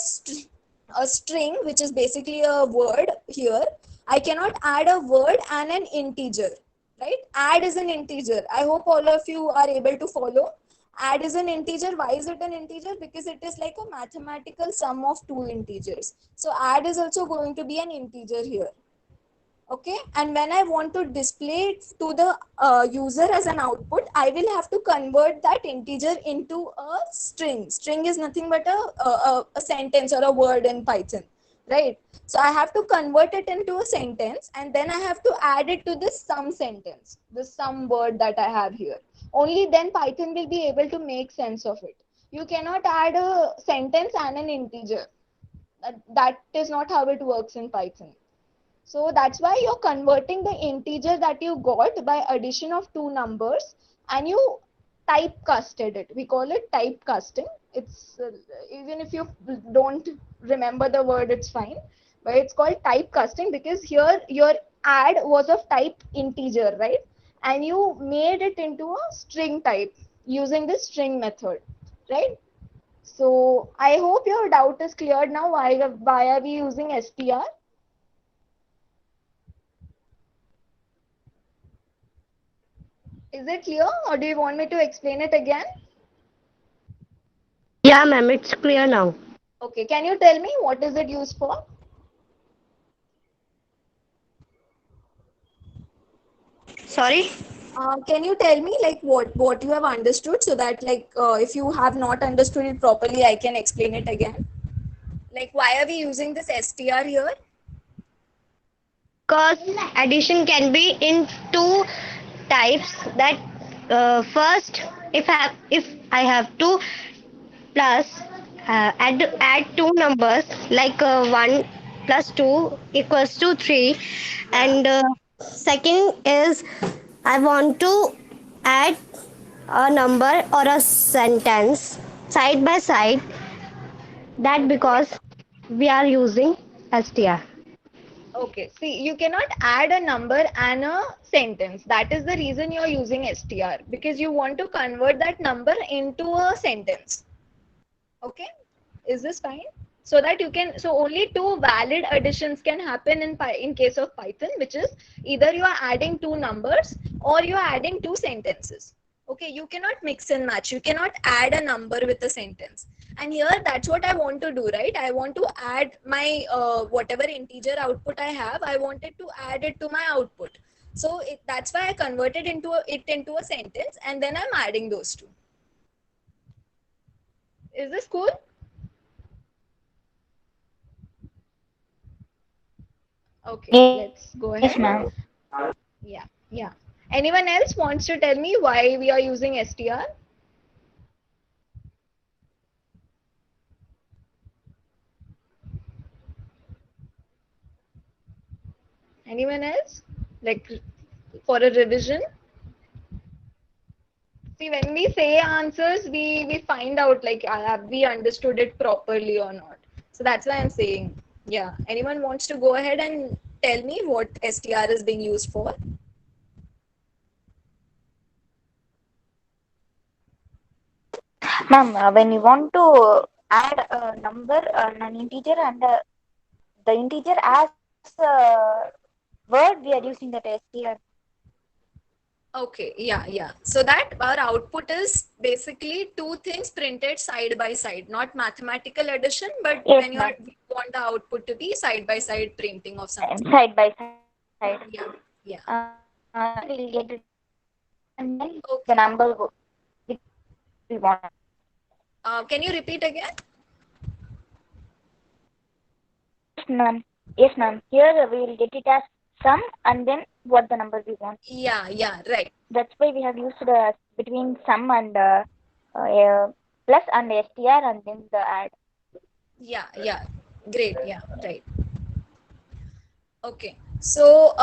string, which is basically a word here. I cannot add a word and an integer, right? Add is an integer. I hope all of you are able to follow. Add is an integer. Why is it an integer? Because it is like a mathematical sum of two integers. So add is also going to be an integer here. Okay, and when I want to display it to the user as an output, I will have to convert that integer into a string is nothing but a sentence or a word in Python, right? So I have to convert it into a sentence, and then I have to add it to this sum sentence, the sum word that I have here. Only then Python will be able to make sense of it. You cannot add a sentence and an integer. That is not how it works in Python. So that's why you're converting the integer that you got by addition of two numbers, and you typecasted it. We call it typecasting. It's even if you don't remember the word, it's fine. But it's called typecasting because here your add was of type integer, right? And you made it into a string type using this string method, right? So I hope your doubt is cleared now. Why are we using str? Is it clear, or do you want me to explain it again? Yeah, ma'am, it's clear now. Okay, can you tell me what is it used for? Sorry? Can you tell me like what you have understood, so that like if you have not understood it properly, I can explain it again. Like, why are we using this str here? Because addition can be in two types. That first, if I have two plus add two numbers like 1 plus 2 equals to 3, and second is I want to add a number or a sentence side by side. That because we are using str. Okay, see, you cannot add a number and a sentence. That is the reason you're using str, because you want to convert that number into a sentence. Okay, is this fine? So that you can, so only two valid additions can happen in case of Python, which is either you are adding two numbers or you are adding two sentences. Okay, you cannot mix and match. You cannot add a number with a sentence. And here, that's what I want to do, right? I want to add my whatever integer output I have. I wanted to add it to my output. So that's why I converted it into a sentence, and then I'm adding those two. Is this cool? Okay, let's go Yes, ahead. ma'am. Yeah. Anyone else wants to tell me why we are using str? Anyone else? Like for a revision? See, when we say answers, we find out like have we understood it properly or not. So that's why I'm saying, yeah. Anyone wants to go ahead and tell me what str is being used for? Ma'am, when you want to add a number, an integer, and the integer as word, we are using that str. Okay, yeah. So that our output is basically two things printed side by side, not mathematical addition, but Yes, when you ma'am. want the output to be side by side printing of something. Side by side. Yeah. We'll get it and then the number which we want. Can you repeat again? Yes, ma'am. Yes, ma'am. Here we will get it as sum and then what the number we want. Yeah, right. That's why we have used between sum and plus and str and then the add. Yeah, great. Yeah, right. Okay. So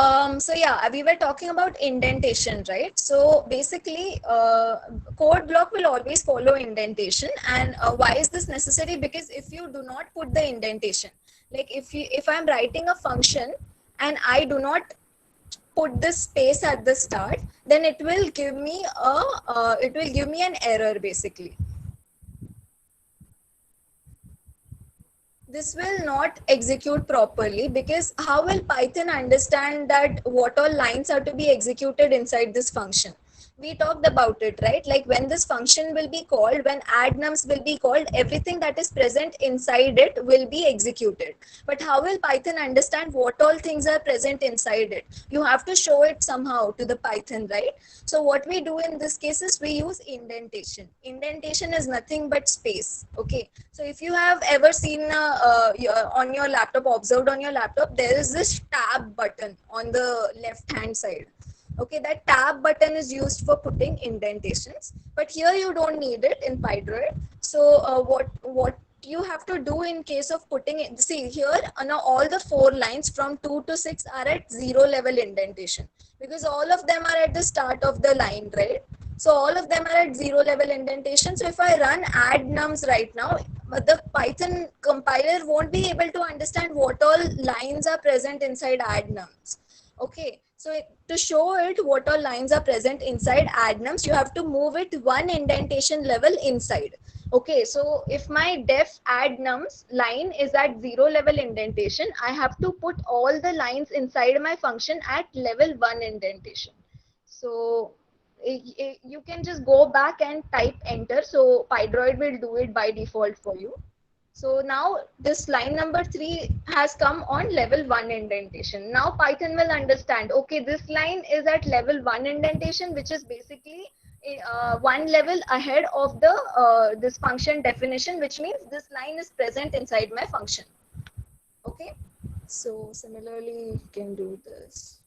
yeah, we were talking about indentation, right? So basically, code block will always follow indentation. And why is this necessary? Because if you do not put the indentation, like if I'm writing a function and I do not put this space at the start, then it will give me an error basically. This will not execute properly, because how will Python understand that what all lines are to be executed inside this function? We talked about it, right? Like when this function will be called, when addnums will be called, everything that is present inside it will be executed. But how will Python understand what all things are present inside it? You have to show it somehow to the Python, right? So what we do in this case is we use indentation. Indentation is nothing but space. Okay. So if you have ever seen on your laptop, observed on your laptop, there is this tab button on the left hand side. Okay, that tab button is used for putting indentations, but here you don't need it in Pydroid. So what you have to do in case of putting it, see here, now all the 4 lines from 2 to 6 are at 0 level indentation, because all of them are at the start of the line, right? So all of them are at 0 level indentation. So if I run add nums right now, the Python compiler won't be able to understand what all lines are present inside add nums. Okay, so to show it what all lines are present inside addnums, you have to move it 1 indentation level inside. Okay, so if my def addnums line is at 0 level indentation, I have to put all the lines inside my function at level 1 indentation. So you can just go back and type enter. So Pydroid will do it by default for you. So now this line number 3 has come on level 1 indentation. Now Python will understand, okay, this line is at level 1 indentation, which is basically 1 level ahead of the this function definition, which means this line is present inside my function. Okay, so similarly you can do this.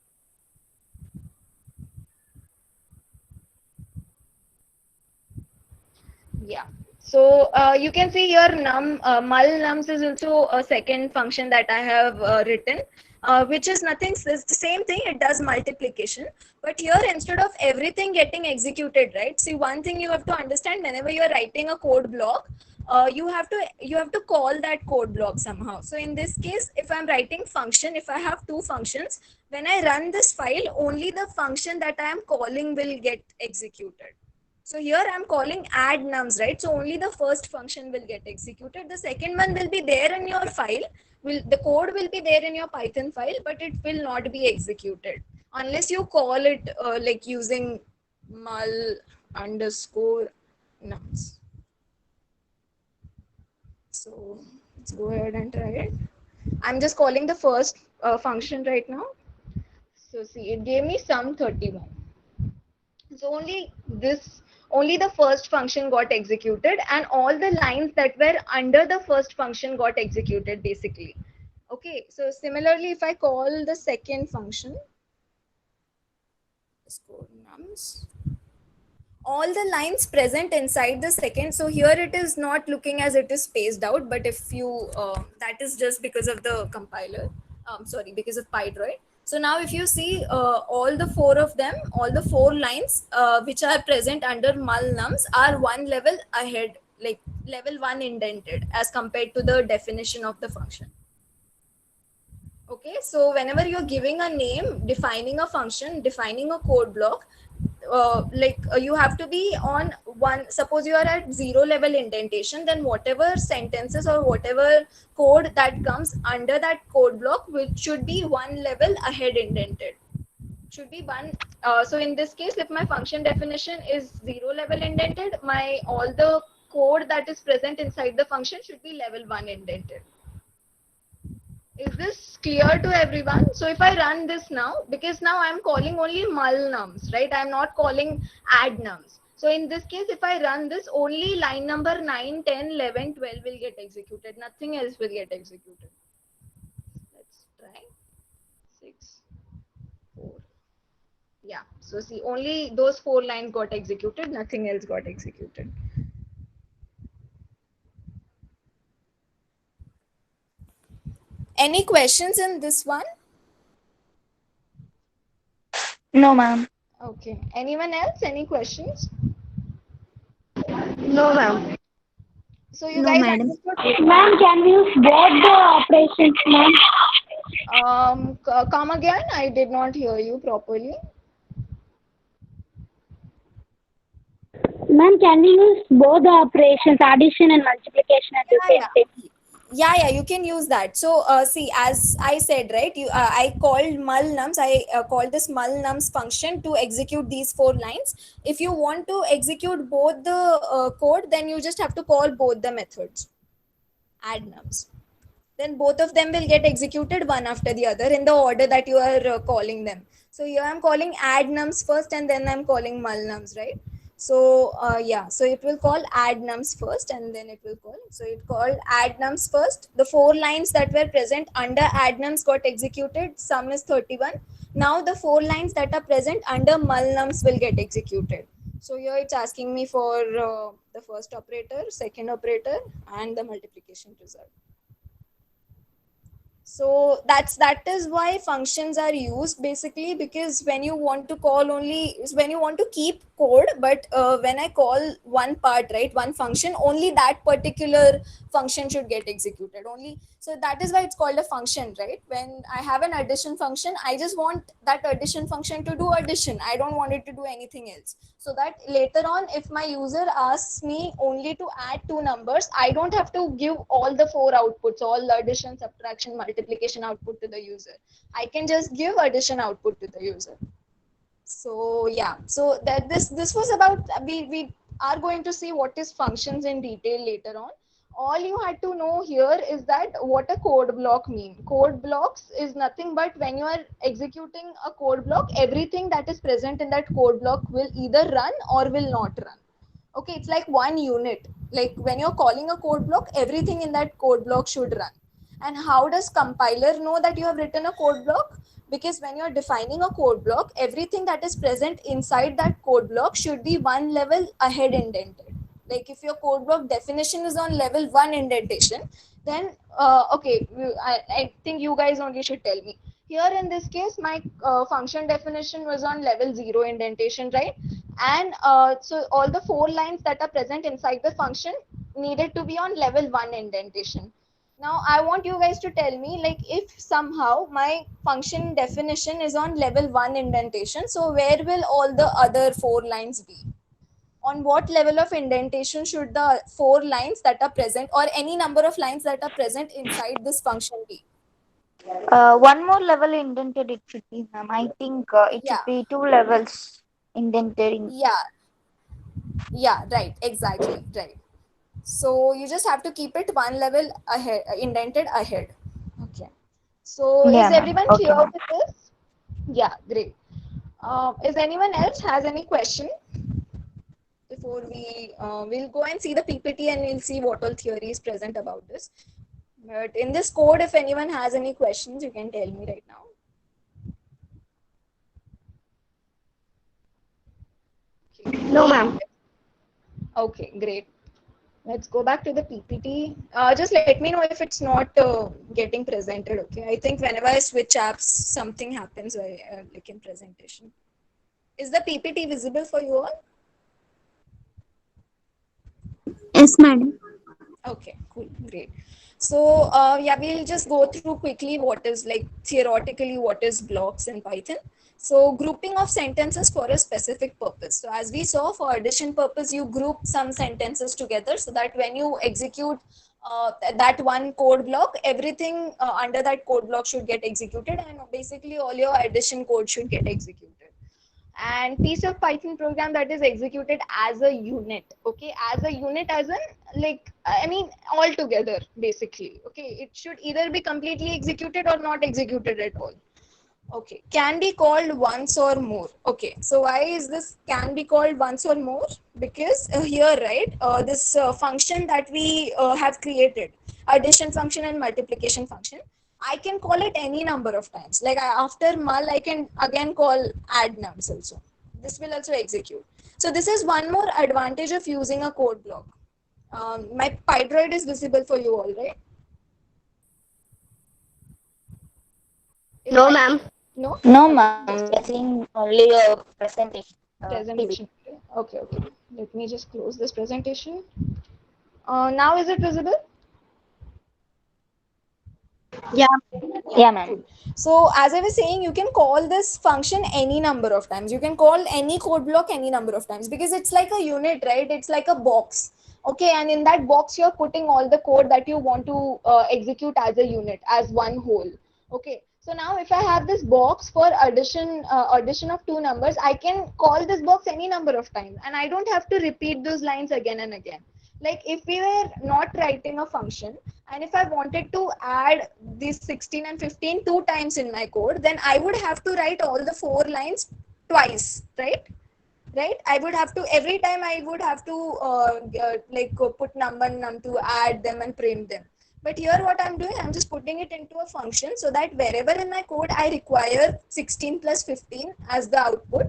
Yeah. So you can see here mul nums is also a second function that I have written, which is nothing, it's the same thing, it does multiplication. But here instead of everything getting executed, right? See, one thing you have to understand, whenever you are writing a code block, you have to call that code block somehow. So in this case, if I'm writing function, if I have 2 functions, when I run this file, only the function that I am calling will get executed. So here I'm calling add nums, right? So only the first function will get executed. The second one will be there in your file. The code will be there in your Python file, but it will not be executed unless you call it like using mul underscore nums. So let's go ahead and try it. I'm just calling the first function right now. So see, it gave me sum 31. So only the first function got executed, and all the lines that were under the first function got executed basically. Okay, so similarly, if I call the second function, nums, all the lines present inside the second, so here it is not looking as it is spaced out, but if you that is just because of the compiler, sorry, because of Pydroid. So now if you see all the 4 of them, all the 4 lines which are present under mul nums are 1 level ahead, like level 1 indented as compared to the definition of the function. Okay, so whenever you're giving a name, defining a function, defining a code block, you have to be on 1, suppose you are at 0 level indentation, then whatever sentences or whatever code that comes under that code block, which should be 1 level ahead indented, should be 1. So in this case, if my function definition is 0 level indented, all the code that is present inside the function should be level 1 indented. Is this clear to everyone? So if I run this now, because now I'm calling only mul nums, right? I'm not calling add nums. So in this case, if I run this, only line number 9, 10, 11, 12 will get executed. Nothing else will get executed. Let's try 6, 4. Yeah. So see, only those 4 lines got executed. Nothing else got executed. Any questions in this one? No, ma'am. Okay. Anyone else? Any questions? No, ma'am. So you No, guys madam. understood? Ma'am, can we use both the operations, ma'am? Come again. I did not hear you properly. Ma'am, can we use both the operations, addition and multiplication at the same time? Yeah, you can use that. So see, as I said, right, I called mul nums. I called this mul nums function to execute these 4 lines. If you want to execute both the code, then you just have to call both the methods. Add nums. Then both of them will get executed one after the other in the order that you are calling them. So here I'm calling add nums first, and then I'm calling mul nums, right? So yeah, so it will call add nums first, and then it will call. So it called add nums first. The 4 lines that were present under add nums got executed. Sum is 31. Now the 4 lines that are present under mul nums will get executed. So here it's asking me for the first operator, second operator, and the multiplication result. So that is why functions are used, basically, because when you want to call only, when you want to keep code, but when I call one part, right, one function, only that particular function should get executed only. So that is why it's called a function, right? When I have an addition function, I just want that addition function to do addition. I don't want it to do anything else, so that later on, if my user asks me only to add 2 numbers, I don't have to give all the 4 outputs, all the addition, subtraction, multiplication output to the user. I can just give addition output to the user. So yeah, so that this was about, we are going to see what is functions in detail later on. All you had to know here is that what a code block means. Code blocks is nothing but when you are executing a code block, everything that is present in that code block will either run or will not run. Okay, it's like one unit. Like when you're calling a code block, everything in that code block should run. And how does compiler know that you have written a code block? Because when you're defining a code block, everything that is present inside that code block should be one level ahead indented. Like if your code block definition is on level 1 indentation, then okay, I think you guys only should tell me. Here in this case, my function definition was on level 0 indentation, right? And so all the 4 lines that are present inside the function needed to be on level 1 indentation. Now I want you guys to tell me, like, if somehow my function definition is on level 1 indentation, so where will all the other 4 lines be? On what level of indentation should the 4 lines that are present, or any number of lines that are present inside this function be? One more level indented it should be, ma'am. I think it Yeah. should be 2 levels indented. Yeah, right, exactly, right. So you just have to keep it one level ahead, indented ahead. Okay. So Yeah, is ma'am. everyone Okay, clear ma'am. with this? Yeah, great. Is anyone else has any question? Before we'll go and see the PPT and we'll see what all theory is present about this. But in this code, if anyone has any questions, you can tell me right now. Okay. No, ma'am. Okay, great. Let's go back to the PPT. Just let me know if it's not getting presented. Okay, I think whenever I switch apps, something happens like in presentation. Is the PPT visible for you all? Yes, madam. Okay, cool, great. So yeah, we'll just go through quickly what is, like, theoretically what is blocks in Python. So grouping of sentences for a specific purpose. So as we saw, for addition purpose, you group some sentences together so that when you execute that one code block, everything under that code block should get executed, and basically all your addition code should get executed. and piece of Python program that is executed as a unit. Okay, as a unit, as in like I mean all together basically. Okay, it should either be completely executed or not executed at all. Okay, can be called once or more. Okay, so why is this can be called once or more? Because here, right, this function that we have created, addition function and multiplication function, I can call it any number of times. Like after mul, I can again call add nums also. This will also execute. So this is one more advantage of using a code block. My Pydroid is visible for you all, right? Is No, my ma'am. no? No, Okay, ma'am. just We're seeing only a presentation. PPT. presentation. Okay, okay. Let me just close this presentation. Now is it visible? Yeah. Yeah, ma'am. Cool. So as I was saying, you can call this function any number of times. You can call any code block any number of times because it's like a unit, right? It's like a box. Okay, and in that box, you're putting all the code that you want to execute as a unit, as one whole. Okay, so now if I have this box for addition of two numbers, I can call this box any number of times, and I don't have to repeat those lines again and again. Like if we were not writing a function, and if I wanted to add these 16 and 15 two times in my code, then I would have to write all the four lines twice, right? I would have to every time I would have to put number num2, add them and print them. But here what I'm doing, I'm just putting it into a function so that wherever in my code I require 16 plus 15 as the output,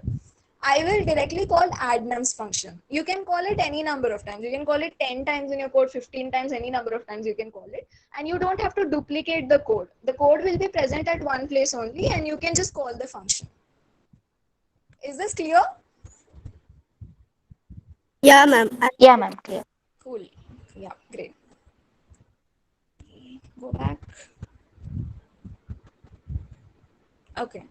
I will directly call add nums function. You can call it any number of times. You can call it 10 times in your code, 15 times, any number of times you can call it. And you don't have to duplicate the code. The code will be present at one place only and you can just call the function. Is this clear? Yeah, ma'am. Yeah, ma'am. Clear. Cool. Yeah, great. Go back. Okay.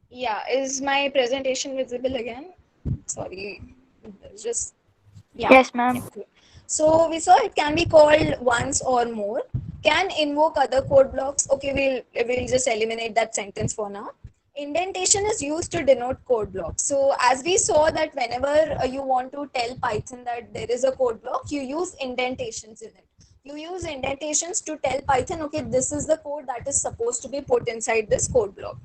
Yeah, is my presentation visible again? Sorry, just yeah. Yes, ma'am. So we saw it can be called once or more. Can invoke other code blocks. Okay, we'll just eliminate that sentence for now. Indentation is used to denote code blocks. So as we saw that whenever you want to tell Python that there is a code block, you use indentations in it. You use indentations to tell Python, okay, this is the code that is supposed to be put inside this code block.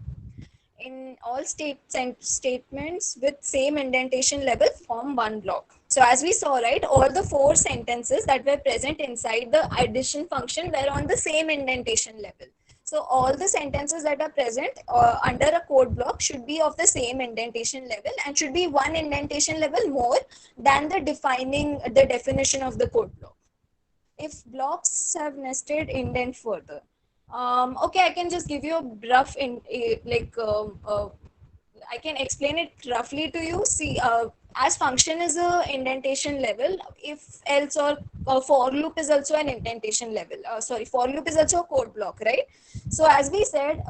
In all statements with same indentation level form one block. So as we saw, right, all the four sentences that were present inside the addition function were on the same indentation level. So all the sentences that are present under a code block should be of the same indentation level and should be one indentation level more than the definition of the code block. If blocks have nested indent further. Okay, I can just give you a rough I can explain it roughly to you. See, as function is a indentation level, if else or for loop is also an indentation level. For loop is also a code block, right? So as we said,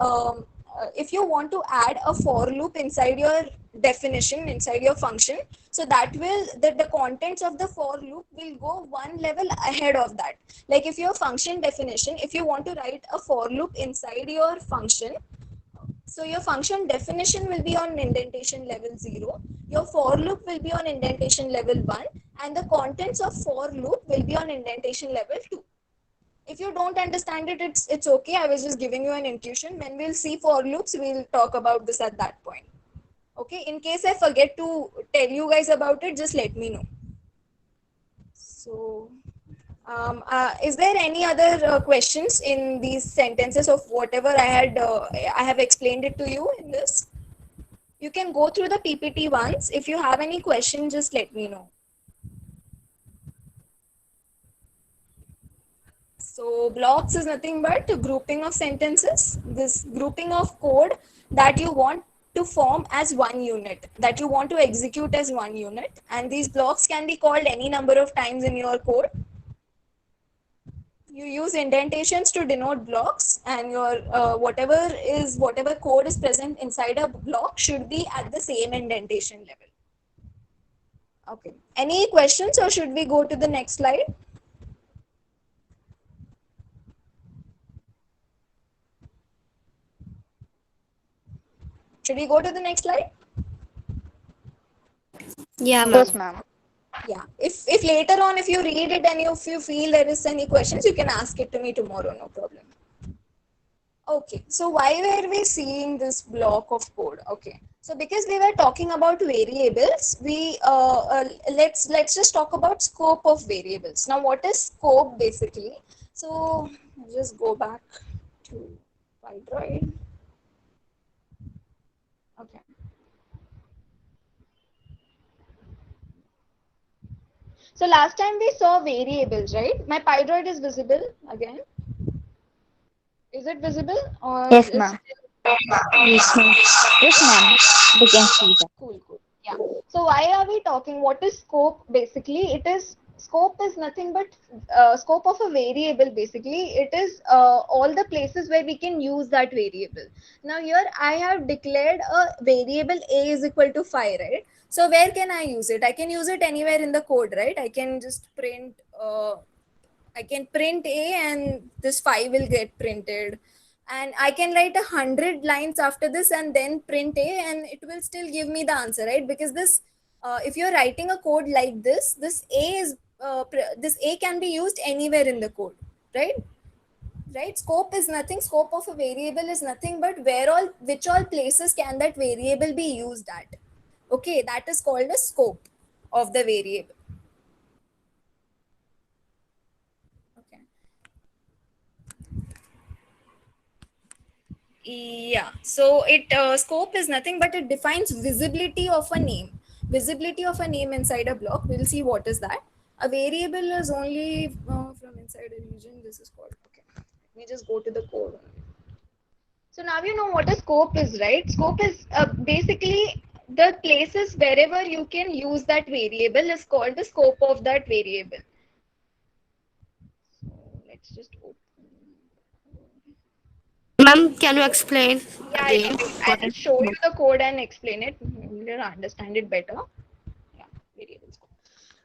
if you want to add a for loop inside your definition, inside your function, so that will the contents of the for loop will go one level ahead of that. Like if your function definition, if you want to write a for loop inside your function, so your function definition will be on indentation level 0, your for loop will be on indentation level 1, and the contents of for loop will be on indentation level 2. If you don't understand it, it's okay. I was just giving you an intuition. When we'll see for loops, we'll talk about this at that point. Okay, in case I forget to tell you guys about it, just let me know. So is there any other questions in these sentences of whatever I have explained it to you in this? You can go through the PPT once. If you have any questions, just let me know. So blocks is nothing but a grouping of sentences, this grouping of code that you want to form as one unit, that you want to execute as one unit, and these blocks can be called any number of times in your code. You use indentations to denote blocks, and your whatever code is present inside a block should be at the same indentation level. Okay, any questions, or should we go to the next slide? Should we go to the next slide? Yeah, ma'am. Yes, ma'am. Yeah. If later on, if you read it and if you feel there is any questions, you can ask it to me tomorrow, no problem. Okay, so why were we seeing this block of code? Okay, so because we were talking about variables, we let's just talk about scope of variables. Now, what is scope basically? So just go back to Pydroid. Okay. So last time we saw variables, right? My Pydroid is visible again. Is it visible or Yes, is ma'am. Yes, ma'am. We can see that. cool, cool. Yeah. So why are we talking? What is scope? Basically, it is scope is nothing but scope of a variable. Basically, it is all the places where we can use that variable. Now here I have declared a variable a is equal to 5, right? So where can I use it? I can use it anywhere in the code, right? I can just print. I can print a and this 5 will get printed, and I can write 100 lines after this and then print a and it will still give me the answer, right? Because this if you're writing a code like this a is this a can be used anywhere in the code, right? Right, scope is nothing, scope of a variable is nothing but which all places can that variable be used at. Okay, that is called a scope of the variable. Okay. Yeah, so it scope is nothing but it defines visibility of a name. Visibility of a name inside a block. We'll see what is that. A variable is only from inside a region. This is called. Okay, let me just go to the code. So now you know what a scope is, right? Scope is basically the places wherever you can use that variable is called the scope of that variable. So let's just open. Ma'am, can you explain Yeah, again? wait. I'll What is just show you the code and explain it. You'll understand it better. Yeah, variables.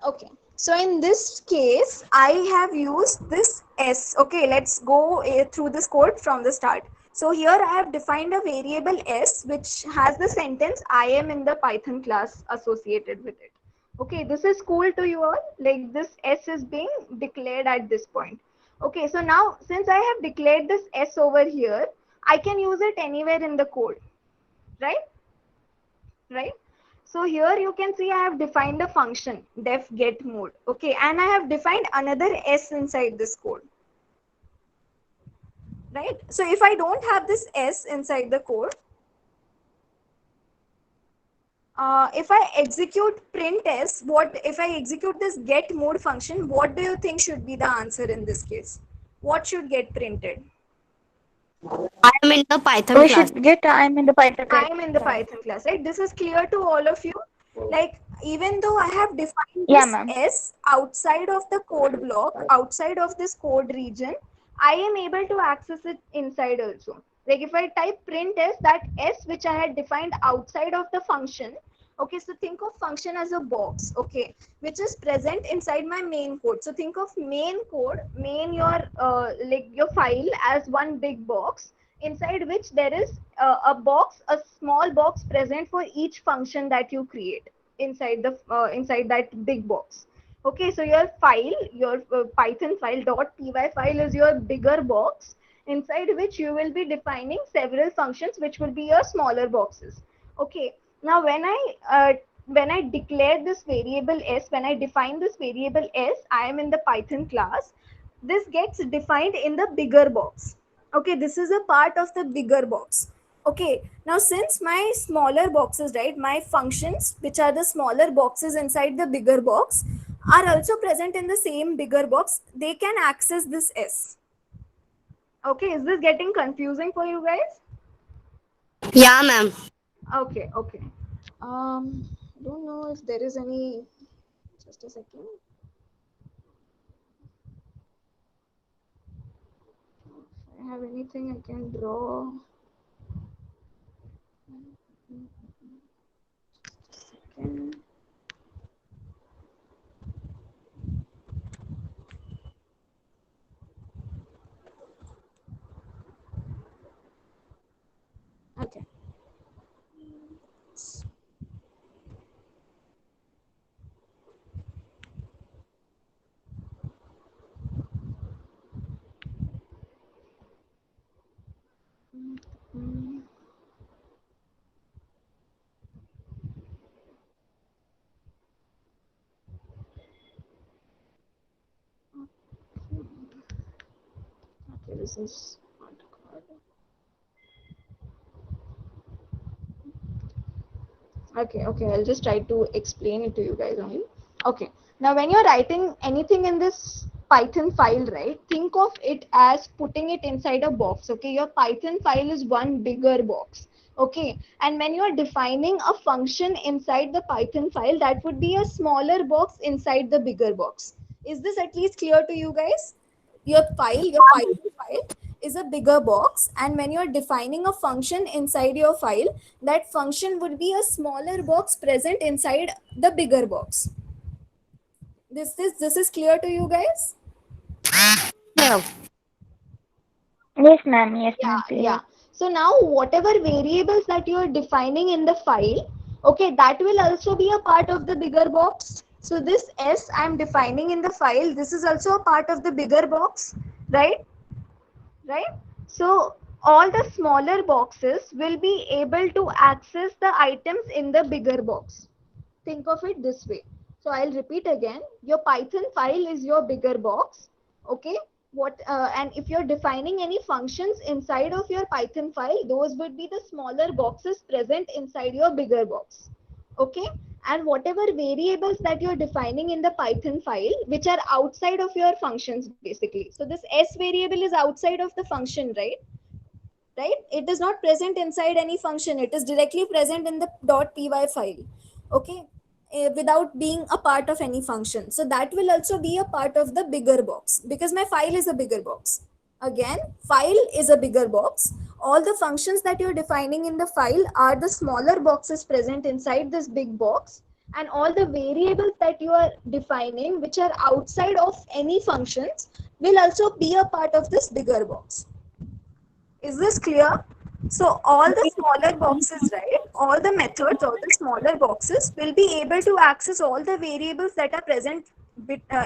Okay. So in this case, I have used this S. Okay, let's go through this code from the start. So here I have defined a variable S which has the sentence I am in the Python class associated with it. Okay, this is cool to you all. Like this S is being declared at this point. Okay, so now since I have declared this S over here, I can use it anywhere in the code, right? Right? So here you can see I have defined a function def get mode. Okay, and I have defined another S inside this code. Right? So if I don't have this S inside the code, if I execute print S, what if I execute this get mode function, what do you think should be the answer in this case? What should get printed? I am in the Python We class. should get I'm in the Python class. I'm in the Python class, right? This is clear to all of you. Like, even though I have defined Yeah, this ma'am. S outside of the code block, outside of this code region, I am able to access it inside also. Like if I type print S, that S which I had defined outside of the function, okay, so think of function as a box, okay, which is present inside my main code. So think of main code, main your like your file as one big box inside which there is a box, a small box present for each function that you create inside the inside that big box. Okay, so your file, your Python file .py file is your bigger box inside which you will be defining several functions which will be your smaller boxes. Okay, now when I declare this variable S, when I define this variable S, I am in the Python class. This gets defined in the bigger box. Okay, this is a part of the bigger box. Okay, now since my smaller boxes, right, my functions which are the smaller boxes inside the bigger box are also present in the same bigger box, they can access this S. Okay, is this getting confusing for you guys? Yeah, ma'am. Okay, okay. I don't know if there is any, just a second. If I have anything I can draw. Second. Okay. this is not good. Okay, I'll just try to explain it to you guys only. Okay, now when you're writing anything in this Python file, right, think of it as putting it inside a box. Okay, your Python file is one bigger box. Okay, and when you're defining a function inside the Python file, that would be a smaller box inside the bigger box. Is this at least clear to you guys? Your Python file is a bigger box, and when you're defining a function inside your file, that function would be a smaller box present inside the bigger box. This is clear to you guys? Yeah. Yes, ma'am. Yes, ma'am. Yeah. So now whatever variables that you are defining in the file, okay, that will also be a part of the bigger box. So this S I'm defining in the file, this is also a part of the bigger box, right? Right? So all the smaller boxes will be able to access the items in the bigger box. Think of it this way. So I'll repeat again. Your Python file is your bigger box. Okay. And if you're defining any functions inside of your Python file, those would be the smaller boxes present inside your bigger box. Okay. And whatever variables that you're defining in the Python file, which are outside of your functions basically. So this S variable is outside of the function, right? Right? It is not present inside any function. It is directly present in the .py file. Okay. Without being a part of any function. So that will also be a part of the bigger box because my file is a bigger box. Again, file is a bigger box. All the functions that you're defining in the file are the smaller boxes present inside this big box, and all the variables that you are defining which are outside of any functions will also be a part of this bigger box. Is this clear? So all the smaller boxes, right, all the methods, all the smaller boxes will be able to access all the variables that are present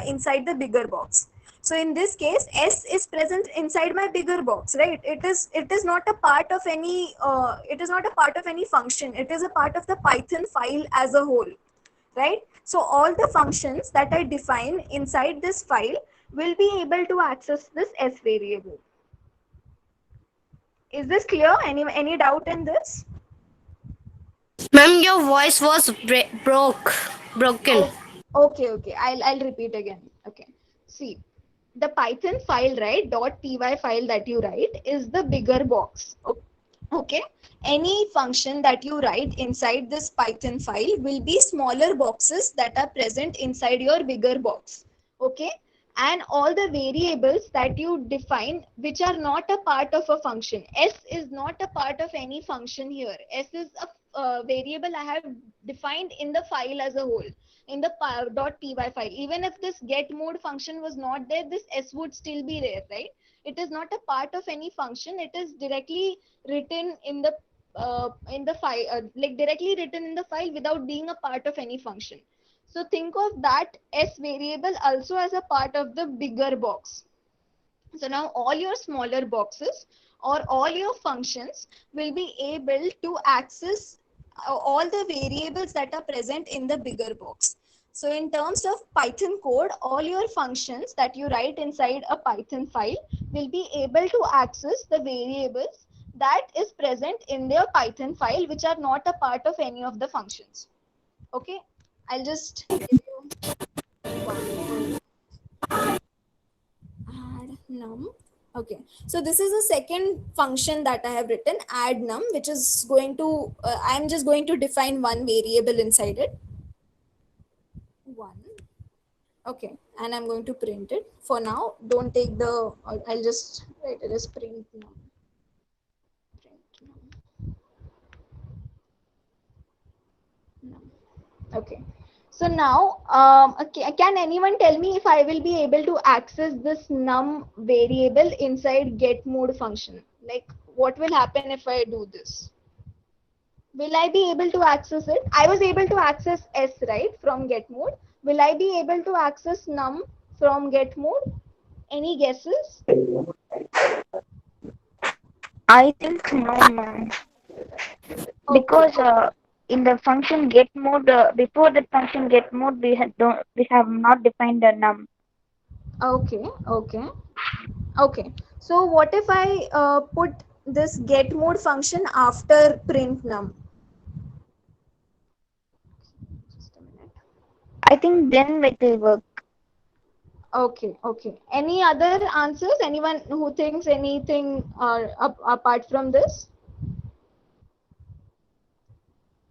inside the bigger box. So in this case, S is present inside my bigger box, right? It is not a part of any function. It is a part of the Python file as a whole, right? So all the functions that I define inside this file will be able to access this S variable. Is this clear? Any doubt in this? Ma'am, your voice was broken. Okay. I'll repeat again. Okay. See, the Python file, right, .py file that you write is the bigger box. Okay. Any function that you write inside this Python file will be smaller boxes that are present inside your bigger box. Okay. And all the variables that you define which are not a part of a function. S is not a part of any function here. S is a variable I have defined in the file as a whole, in the .py file. Even if this get mode function was not there, this S would still be there, right? It is not a part of any function. It is directly written in the file, like directly written in the file without being a part of any function. So think of that S variable also as a part of the bigger box. So now all your smaller boxes or all your functions will be able to access all the variables that are present in the bigger box. So in terms of Python code, all your functions that you write inside a Python file will be able to access the variables that is present in their Python file, which are not a part of any of the functions. Okay. I'll just give you one. Add num. Okay, so this is the second function that I have written, add num, which is going to, I'm just going to define one variable inside it. One. Okay, and I'm going to print it. For now, don't take the, I'll just write it as print num. Okay. So now, okay, can anyone tell me if I will be able to access this num variable inside get mode function? Like, what will happen if I do this? Will I be able to access it? I was able to access S, right, from get mode. Will I be able to access num from get mode? Any guesses? I think no, ma'am. Because in the function get mode, before the function get mode, we have not defined the num. Okay. So what if I put this get mode function after print num? Just a minute. I think then it will work. Okay, okay. Any other answers? Anyone who thinks anything apart from this?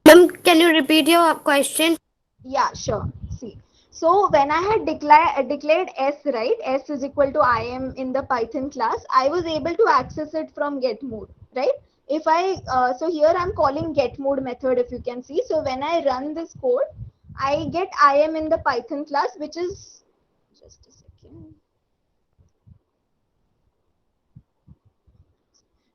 Ma'am, can you repeat your question? Yeah, sure. See, so when I had declared s, right, s is equal to im in the Python class, I was able to access it from get mode, right? If I so here I'm calling get mode method, if you can see. So when I run this code, I get im in the Python class, which is just a second,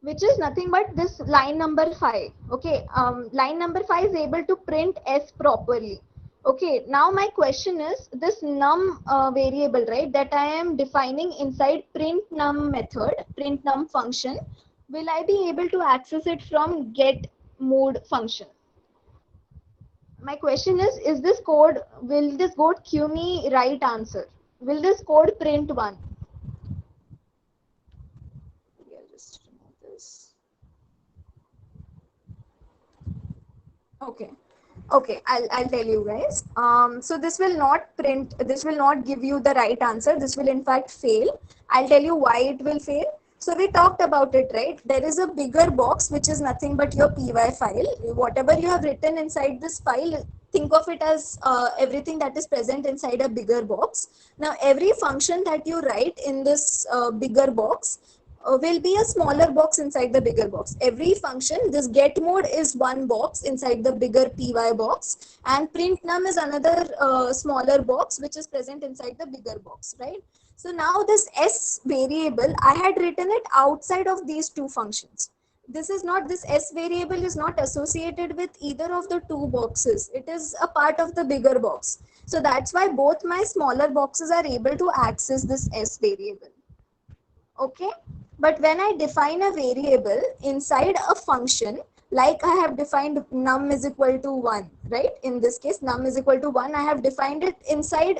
which is nothing but this line number 5. Okay, line number 5 is able to print s properly. Okay, now my question is this num variable, right, that I am defining inside print num method, print num function, will I be able to access it from get mode function? My question is this code, will this code give me right answer? Will this code print 1? I'll just remove this. Okay, okay, I'll tell you guys. So this will not print, this will not give you the right answer. This will in fact fail. I'll tell you why it will fail. So we talked about it, right? There is a bigger box which is nothing but your py file. Whatever you have written inside this file, think of it as everything that is present inside a bigger box. Now every function that you write in this bigger box will be a smaller box inside the bigger box. Every function, this get mode is one box inside the bigger py box, and print num is another smaller box which is present inside the bigger box, right? So now this s variable, I had written it outside of these two functions. This is not, this s variable is not associated with either of the two boxes. It is a part of the bigger box. So that's why both my smaller boxes are able to access this s variable. Okay, but when I define a variable inside a function, like I have defined num is equal to 1, right? In this case, num is equal to 1, I have defined it inside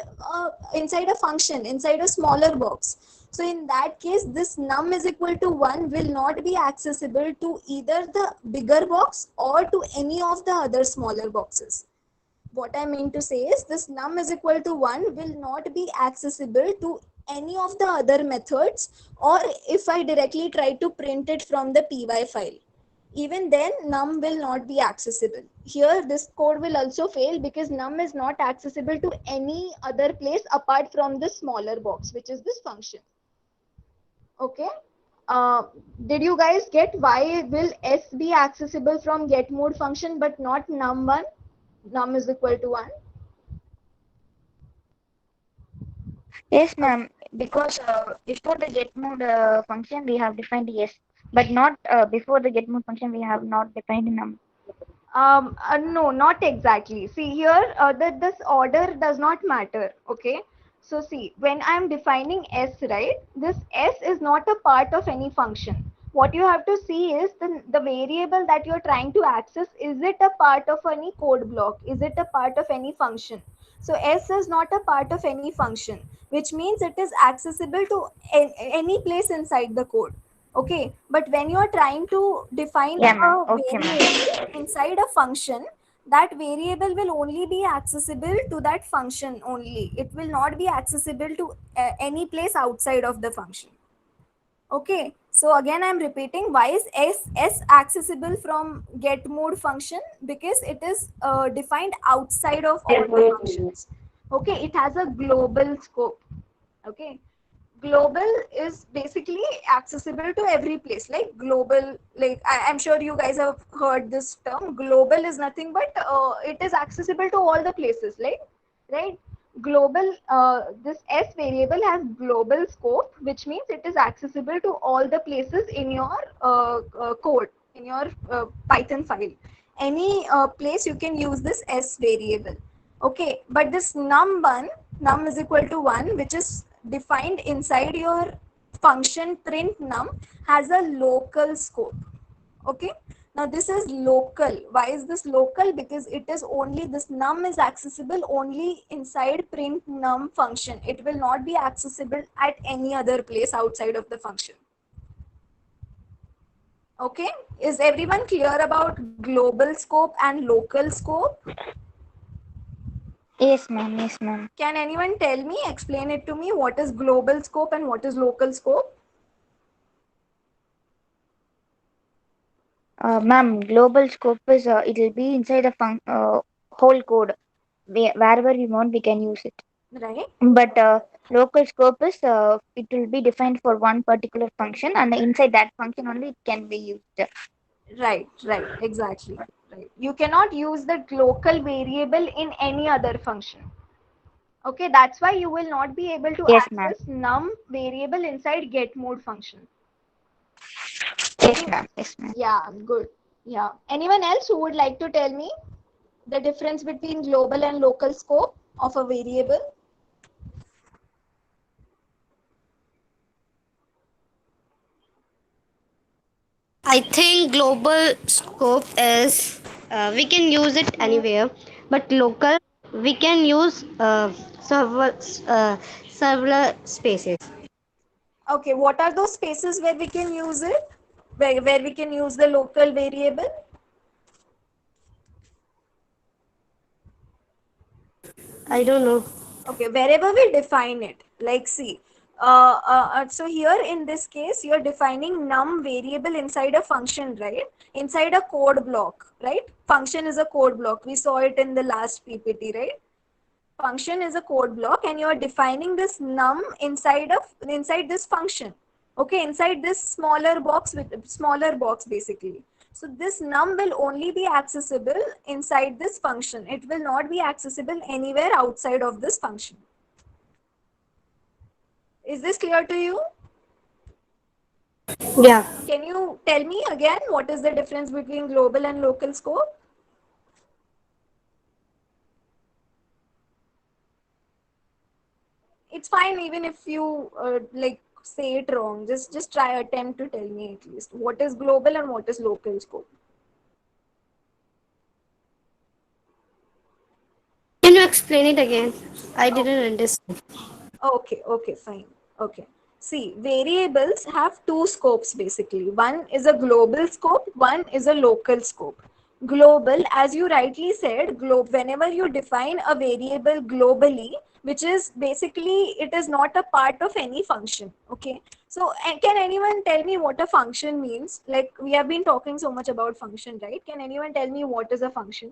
inside a function, inside a smaller box. So in that case, this num is equal to 1 will not be accessible to either the bigger box or to any of the other smaller boxes. What I mean to say is this num is equal to 1 will not be accessible to any of the other methods, or if I directly try to print it from the py file, even then num will not be accessible. Here this code will also fail because num is not accessible to any other place apart from the smaller box, which is this function. Okay, did you guys get why will s be accessible from get mode function but not num1, num is equal to 1? Yes, ma'am. Because before the get mode function, we have defined yes, but not before the get mode function, we have not defined num. No, not exactly. See here, that this order does not matter. Okay. So see, when I'm defining s, right, this s is not a part of any function. What you have to see is the variable that you're trying to access, is it a part of any code block? Is it a part of any function? So s is not a part of any function, which means it is accessible to any place inside the code. Okay, but when you are trying to define Yeah, a ma'am. Okay, ma'am. variable inside a function, that variable will only be accessible to that function only. It will not be accessible to any place outside of the function. Okay, so again I'm repeating, why is s accessible from get mode function? Because it is defined outside of all the functions. Okay, it has a global scope. Okay, global is basically accessible to every place. Like global, like I'm sure you guys have heard this term, global is nothing but it is accessible to all the places, like, right? Global, this s variable has global scope, which means it is accessible to all the places in your code, in your Python file. Any place you can use this s variable. Okay, but this num1, num is equal to 1, which is defined inside your function print num, has a local scope. Okay, now this is local. Why is this local? Because it is only, this num is accessible only inside print num function. It will not be accessible at any other place outside of the function. Okay, is everyone clear about global scope and local scope? Yes, ma'am. Yes, ma'am. Can anyone tell me, explain it to me, what is global scope and what is local scope? Ma'am, global scope is it will be inside the whole code. Wherever we want, we can use it. Right, But local scope is it will be defined for one particular function, and inside that function only it can be used. right, exactly. Right. You cannot use the local variable in any other function. Okay, that's why you will not be able to Yes, ma'am. access num variable inside get mode function. Yes, Any, ma'am. Yes, ma'am. yeah, good. Yeah. Anyone else who would like to tell me the difference between global and local scope of a variable? I think global scope is we can use it anywhere, but local we can use several spaces. Okay, what are those spaces where we can use it? Where we can use the local variable? I don't know. Okay, wherever we define it, like see, so here in this case, you're defining num variable inside a function, right? Inside a code block, right? Function is a code block. We saw it in the last PPT, right? Function is a code block, and you are defining this num inside this function. Okay, inside this smaller box basically. So this num will only be accessible inside this function. It will not be accessible anywhere outside of this function. Is this clear to you? Yeah. Can you tell me again what is the difference between global and local scope? It's fine even if you like say it wrong. Just try attempt to tell me at least what is global and what is local scope. Can you explain it again? I didn't Okay. understand. Okay, fine. Okay. See, variables have two scopes basically. One is a global scope, one is a local scope. Global, as you rightly said, whenever you define a variable globally, which is basically it is not a part of any function. Okay. So, can anyone tell me what a function means? Like we have been talking so much about function, right? Can anyone tell me what is a function?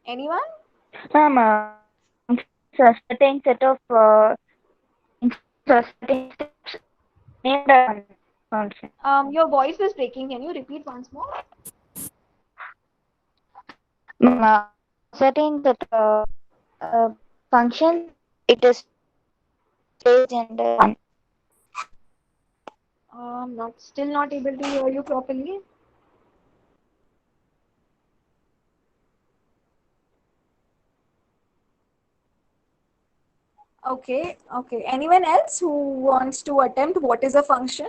Anyone? Ma'am, functions a certain set of instructions or certain steps named function. Your voice is breaking. Can you repeat once more? Ma'am, certain set of function it is based in the one. Not still not able to hear you properly. Okay. Anyone else who wants to attempt what is a function?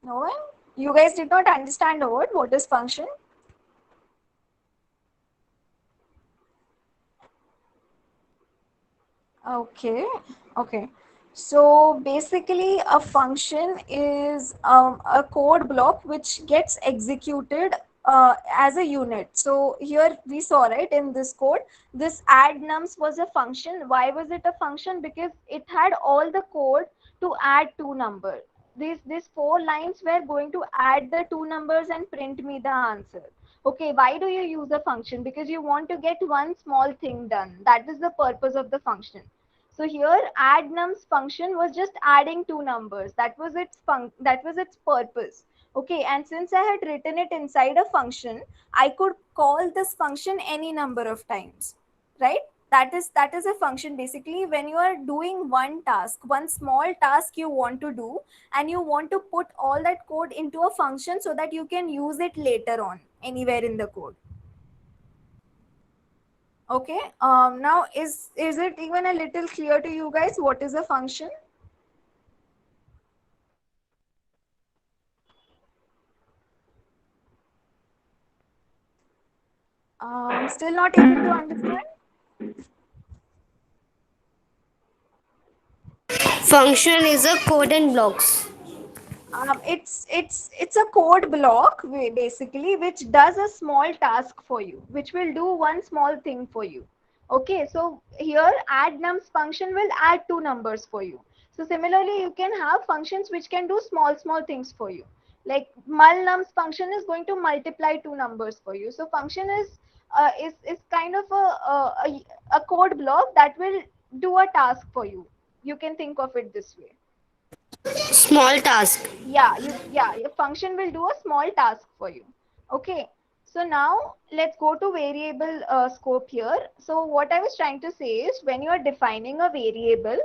No one? You guys did not understand the word. What is function? Okay, okay. So basically, a function is a code block which gets executed as a unit. So here we saw, right, in this code, this add nums was a function. Why was it a function? Because it had all the code to add two numbers. These four lines were going to add the two numbers and print me the answer. Okay, why do you use a function? Because you want to get one small thing done. That is the purpose of the function. So here add nums function was just adding two numbers. That was its purpose. Okay, and since I had written it inside a function, I could call this function any number of times, right? That is a function basically when you are doing one task, one small task you want to do, and you want to put all that code into a function so that you can use it later on anywhere in the code. Okay, now is it even a little clear to you guys what is a function? Still not able to understand? Function is a code and blocks. It's a code block basically, which does a small task for you, which will do one small thing for you. Okay, so here add nums function will add two numbers for you. So similarly, you can have functions which can do small things for you. Like mul nums function is going to multiply two numbers for you. So function is kind of a code block that will do a task for you. You can think of it this way. Small task. Yeah, your function will do a small task for you. Okay, so now let's go to variable scope here. So what I was trying to say is, when you are defining a variable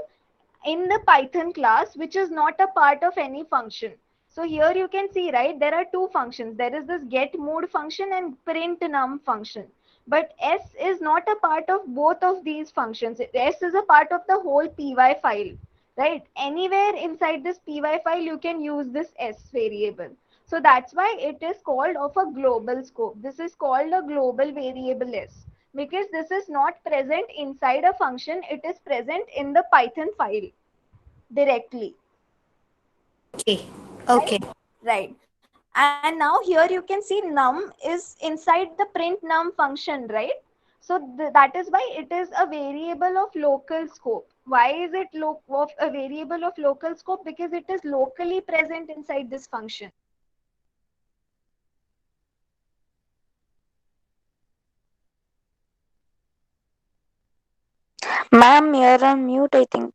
in the Python class which is not a part of any function, so here you can see, right, there are two functions. There is this get mode function and print num function, but s is not a part of both of these functions. S is a part of the whole py file, right? Anywhere inside this py file you can use this s variable. So that's why it is called of a global scope. This is called a global variable s, because this is not present inside a function, it is present in the Python file directly. Okay. Right? Okay. Right. And now here you can see num is inside the print num function, right? So that is why it is a variable of local scope. Why is it of a variable of local scope? Because it is locally present inside this function. Ma'am, you're on mute, I think.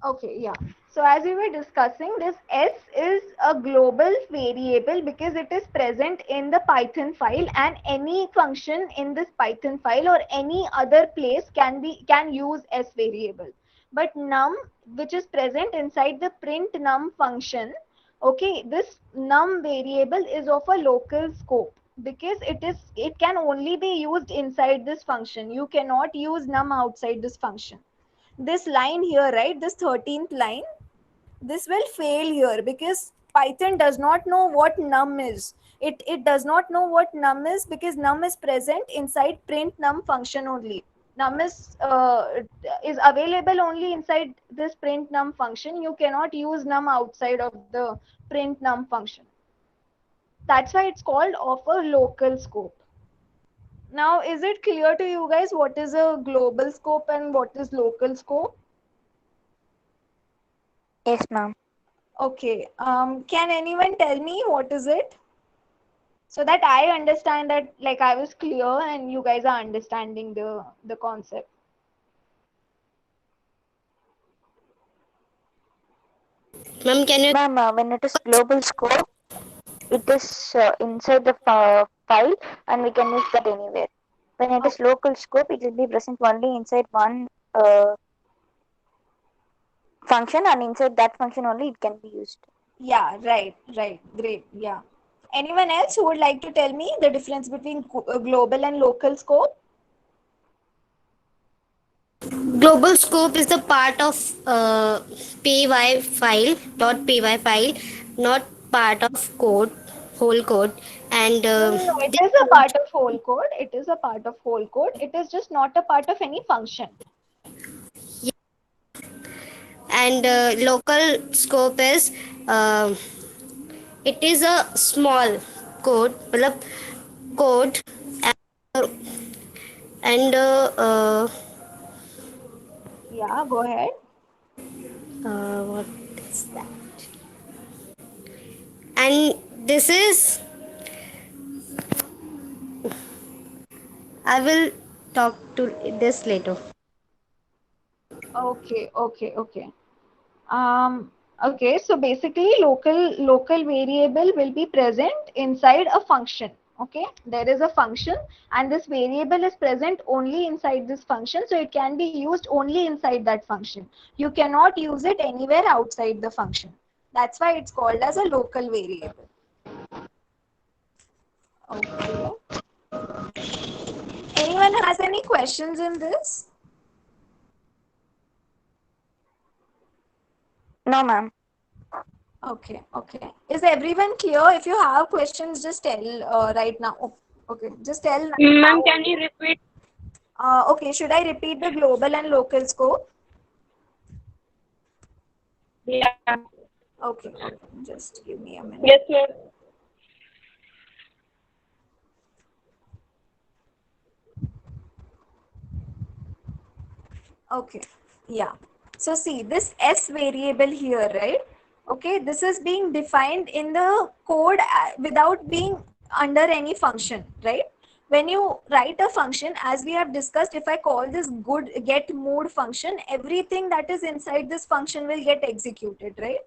Okay, yeah. So as we were discussing, this s is a global variable because it is present in the Python file, and any function in this Python file or any other place can use s variable. But num, which is present inside the print num function, okay, this num variable is of a local scope because it can only be used inside this function. You cannot use num outside this function. This line here, right, this 13th line, this will fail here because Python does not know what num is. It does not know what num is because num is present inside print num function only. Num is available only inside this print num function. You cannot use num outside of the print num function. That's why it's called of a local scope. Now, is it clear to you guys what is a global scope and what is local scope? Yes, ma'am. Okay. Can anyone tell me what is it? So that I understand that, like, I was clear and you guys are understanding the concept. Ma'am, can you? Ma'am, when it is global scope, it is inside the file and we can use that anywhere. When it is local scope, it will be present only inside one function, and inside that function only it can be used. Yeah, right. Great. Yeah. Anyone else who would like to tell me the difference between global and local scope? Global scope is the part of py file, .py file, not part of code, whole code, and No, it this is a code, part of whole code. It is a part of whole code. It is just not a part of any function. and local scope is uh, it is a small code, मतलब code, and Yeah, go ahead. what is that? And this is, I will talk to this later. Okay. Okay, so basically local variable will be present inside a function. Okay, there is a function and this variable is present only inside this function, so it can be used only inside that function. You cannot use it anywhere outside the function. That's why it's called as a local variable. Okay. Anyone has any questions in this? No, ma'am. Okay, okay. Is everyone clear? If you have questions, just tell right now. Oh, okay, just tell now. Ma'am, can you repeat? Okay, should I repeat the global and local scope? Yeah. Okay, okay. Just give me a minute. Yes, ma'am. Okay, yeah. So see this S variable here, right? Okay, this is being defined in the code without being under any function, right? When you write a function, as we have discussed, if I call this good get mode function, everything that is inside this function will get executed, right?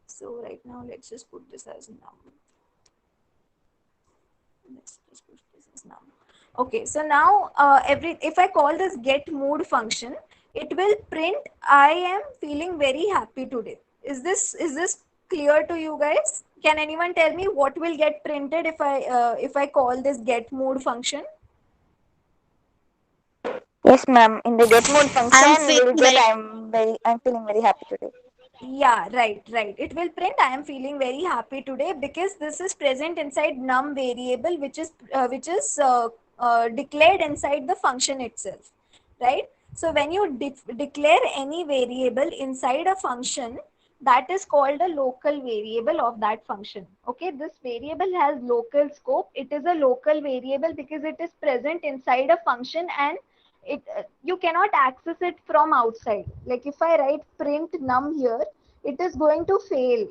So right now, let's just put this as num. Let's just put this as num. Okay, so now if I call this get mood function, it will print I am feeling very happy today. Is this clear to you guys? Can anyone tell me what will get printed if I call this get mood function? Yes, ma'am. In the get mode I'm function, feeling we'll get very I'm feeling very happy today. Yeah, right. It will print I am feeling very happy today because this is present inside num variable, which is declared inside the function itself, right? So when you declare any variable inside a function, that is called a local variable of that function. Okay, this variable has local scope. It is a local variable because it is present inside a function, and it you cannot access it from outside. Like if I write print num here, it is going to fail.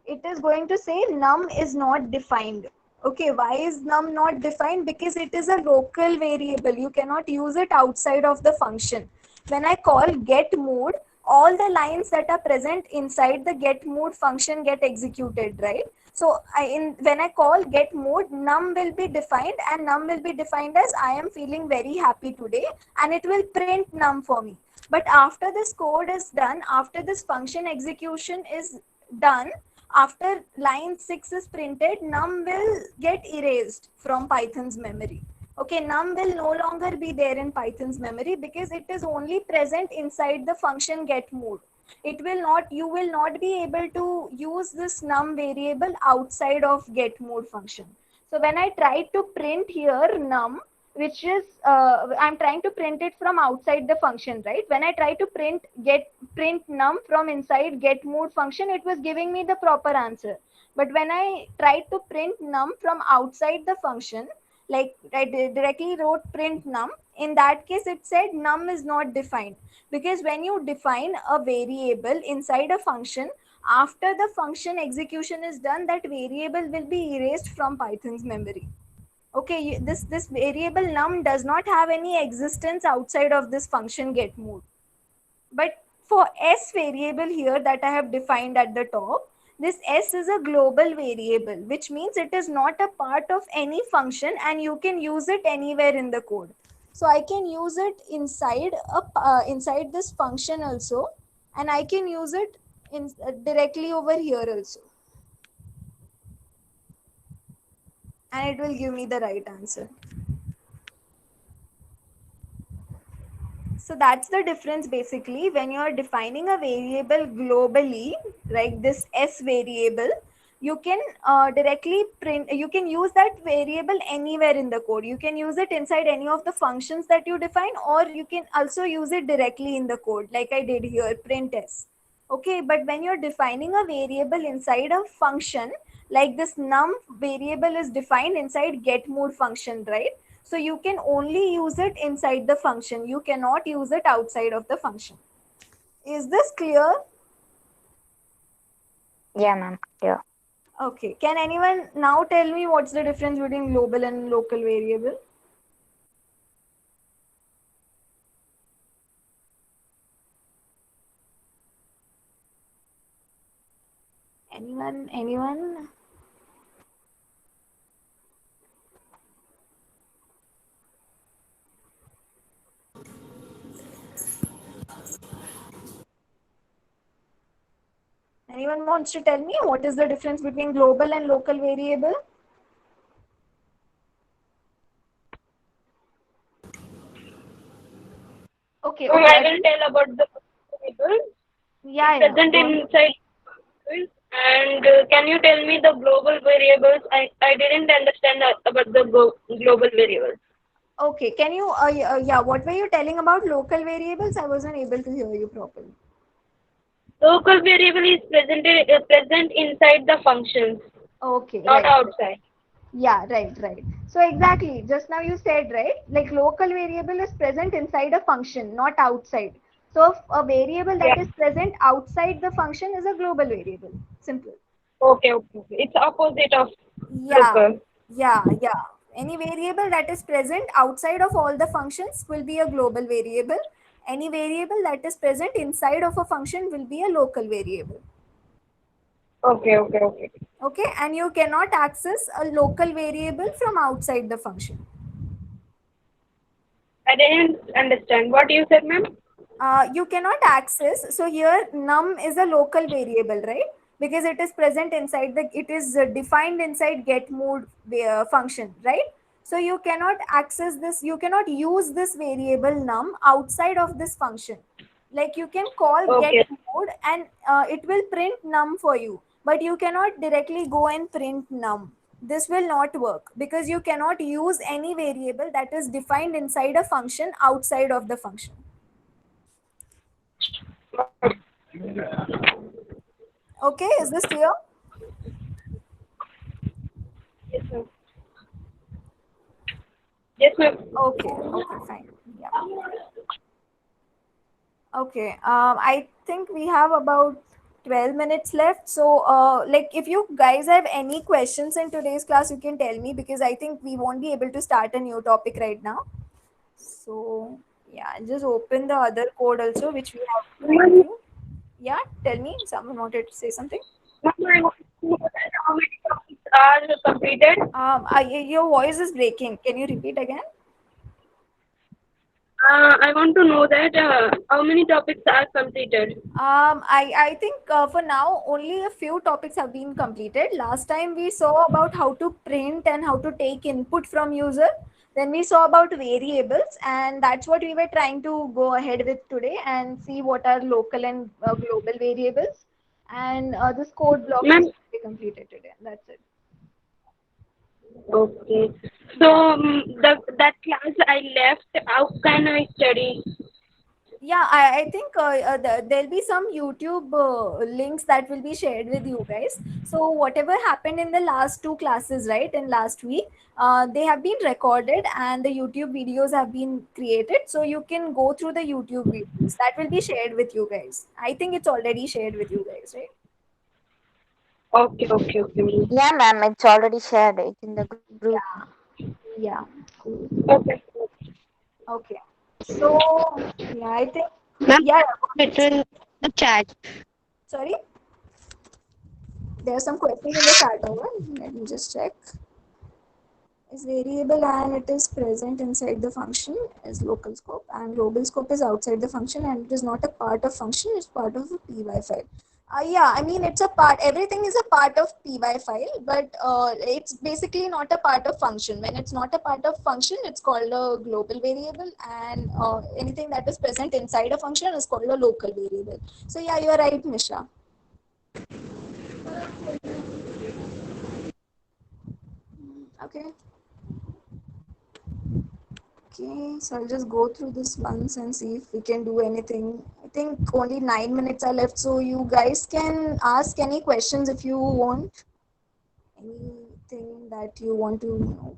It is going to say num is not defined. Okay, why is num not defined? Because it is a local variable. You cannot use it outside of the function. When I call get mode, all the lines that are present inside the get mode function get executed, right? So when I call get mode, num will be defined, and num will be defined as I am feeling very happy today, and it will print num for me. But after this code is done, after this function execution is done, after line 6 is printed, num will get erased from Python's memory. Okay, num will no longer be there in Python's memory because it is only present inside the function get mode. You will not be able to use this num variable outside of get mode function. So when I try to print here num, which is I'm trying to print it from outside the function, right? When I try to print num from inside get mode function, it was giving me the proper answer. But when I tried to print num from outside the function, like I directly wrote print num, in that case it said num is not defined, because when you define a variable inside a function, after the function execution is done, that variable will be erased from Python's memory. Okay, this variable num does not have any existence outside of this function get mode. But for s variable here that I have defined at the top, this s is a global variable, which means it is not a part of any function and you can use it anywhere in the code. So I can use it inside this function also, and I can use it directly over here also, and it will give me the right answer. So that's the difference basically. When you are defining a variable globally, like this s variable, you can directly print, you can use that variable anywhere in the code. You can use it inside any of the functions that you define, or you can also use it directly in the code, like I did here, print s. Okay, but when you're defining a variable inside a function, like this num variable is defined inside get mode function, right? So you can only use it inside the function. You cannot use it outside of the function. Is this clear? Yeah, ma'am. Yeah. Okay. Can anyone now tell me what's the difference between global and local variable? Anyone? Anyone? Anyone wants to tell me what is the difference between global and local variable? Okay, Ma'am, okay. I will tell about the variable. Yeah, present inside. And can you tell me the global variables? I didn't understand about the global variables. Okay, can you, yeah, what were you telling about local variables? I wasn't able to hear you properly. Local variable is present inside the functions, Okay, not right. outside. Yeah, right. So exactly, just now you said, right? Like local variable is present inside a function, not outside. So a variable that Yeah. is present outside the function is a global variable. Simple. Okay. It's opposite of Yeah, local. yeah. Any variable that is present outside of all the functions will be a global variable. Any variable that is present inside of a function will be a local variable. Okay. Okay, and you cannot access a local variable from outside the function. I didn't understand what you said, ma'am. You cannot access. So here num is a local variable, right? Because it is present inside it is defined inside get mode function, right? So you cannot access this, you cannot use this variable num outside of this function. Like you can call get Okay. mode and it will print num for you, but you cannot directly go and print num. This will not work because you cannot use any variable that is defined inside a function outside of the function. Okay, is this clear? Yes, ma'am. Yes, ma'am. Okay, fine. Yeah. Okay. I think we have about 12 minutes left. So, like, if you guys have any questions in today's class, you can tell me because I think we won't be able to start a new topic right now. So, yeah, I'll just open the other code also, which we have right Ma'am, through. Yeah, tell me. Someone wanted to say something. I want to know that how many topics are completed. Your voice is breaking. Can you repeat again? I want to know that how many topics are completed. I think for now only a few topics have been completed. Last time we saw about how to print and how to take input from user. Then we saw about variables, and that's what we were trying to go ahead with today and see what are local and global variables. And this code blocks is Ma'am, to be completed today. That's it. okay. So that class I left, how can I study? Yeah, I think there'll be some YouTube links that will be shared with you guys. So whatever happened in the last two classes, right, in last week, they have been recorded and the YouTube videos have been created. So you can go through the YouTube videos that will be shared with you guys. I think it's already shared with you guys, right? Okay, ma'am. Yeah, ma'am, it's already shared it in the group. Yeah, cool. Okay. Okay. So yeah, I think Ma'am, yeah. written the chat. Sorry, there are some questions in the chat over. Let me just check. Is variable and it is present inside the function is local scope, and global scope is outside the function and it is not a part of function, it's part of a py file. Yeah, I mean it's a part, everything is a part of py file, but it's basically not a part of function. When it's not a part of function, it's called a global variable, and anything that is present inside a function is called a local variable. So yeah, you are right, Mishra. Okay. Okay, so I'll just go through this once and see if we can do anything. I think only 9 minutes are left, so you guys can ask any questions if you want. Anything that you want to know.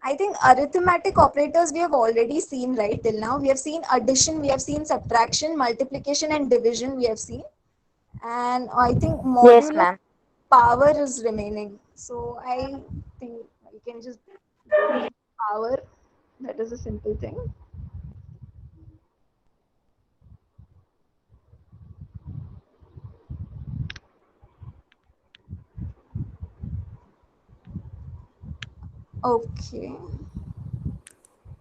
I think arithmetic operators we have already seen right till now. We have seen addition, we have seen subtraction, multiplication, and division we have seen. And I think Yes, modular ma'am. power is remaining. So I think we can just go with power. That is a simple thing. Okay.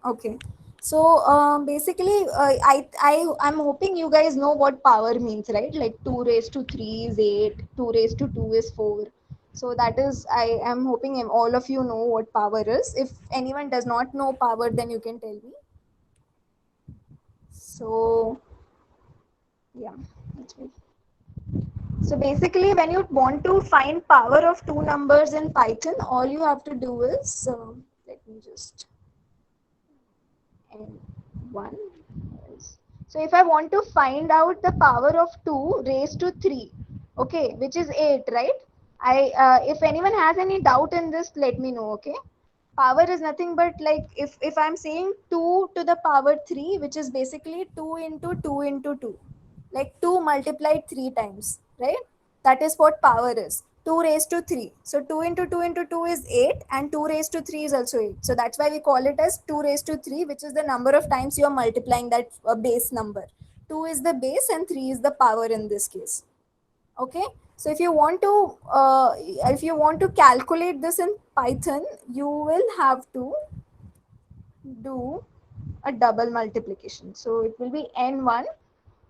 Okay. So basically, I'm hoping you guys know what power means, right? Like 2 raised to 3 is 8, 2 raised to 2 is 4. So that is, I am hoping all of you know what power is. If anyone does not know power, then you can tell me. So Yeah, that's right. So basically, when you want to find power of two numbers in Python, all you have to do is, let me just, n1 is, so if I want to find out the power of 2 raised to 3, okay, which is 8, right? If anyone has any doubt in this, let me know, okay? Power is nothing but like if I'm saying 2 to the power 3, which is basically 2 into 2 into 2, like 2 multiplied 3 times, right? That is what power is. 2 raised to 3. So 2 into 2 into 2 is 8, and 2 raised to 3 is also 8. So that's why we call it as 2 raised to 3, which is the number of times you are multiplying that base number. 2 is the base and 3 is the power in this case. Okay, so if you want to calculate this in Python, you will have to do a double multiplication. So it will be n1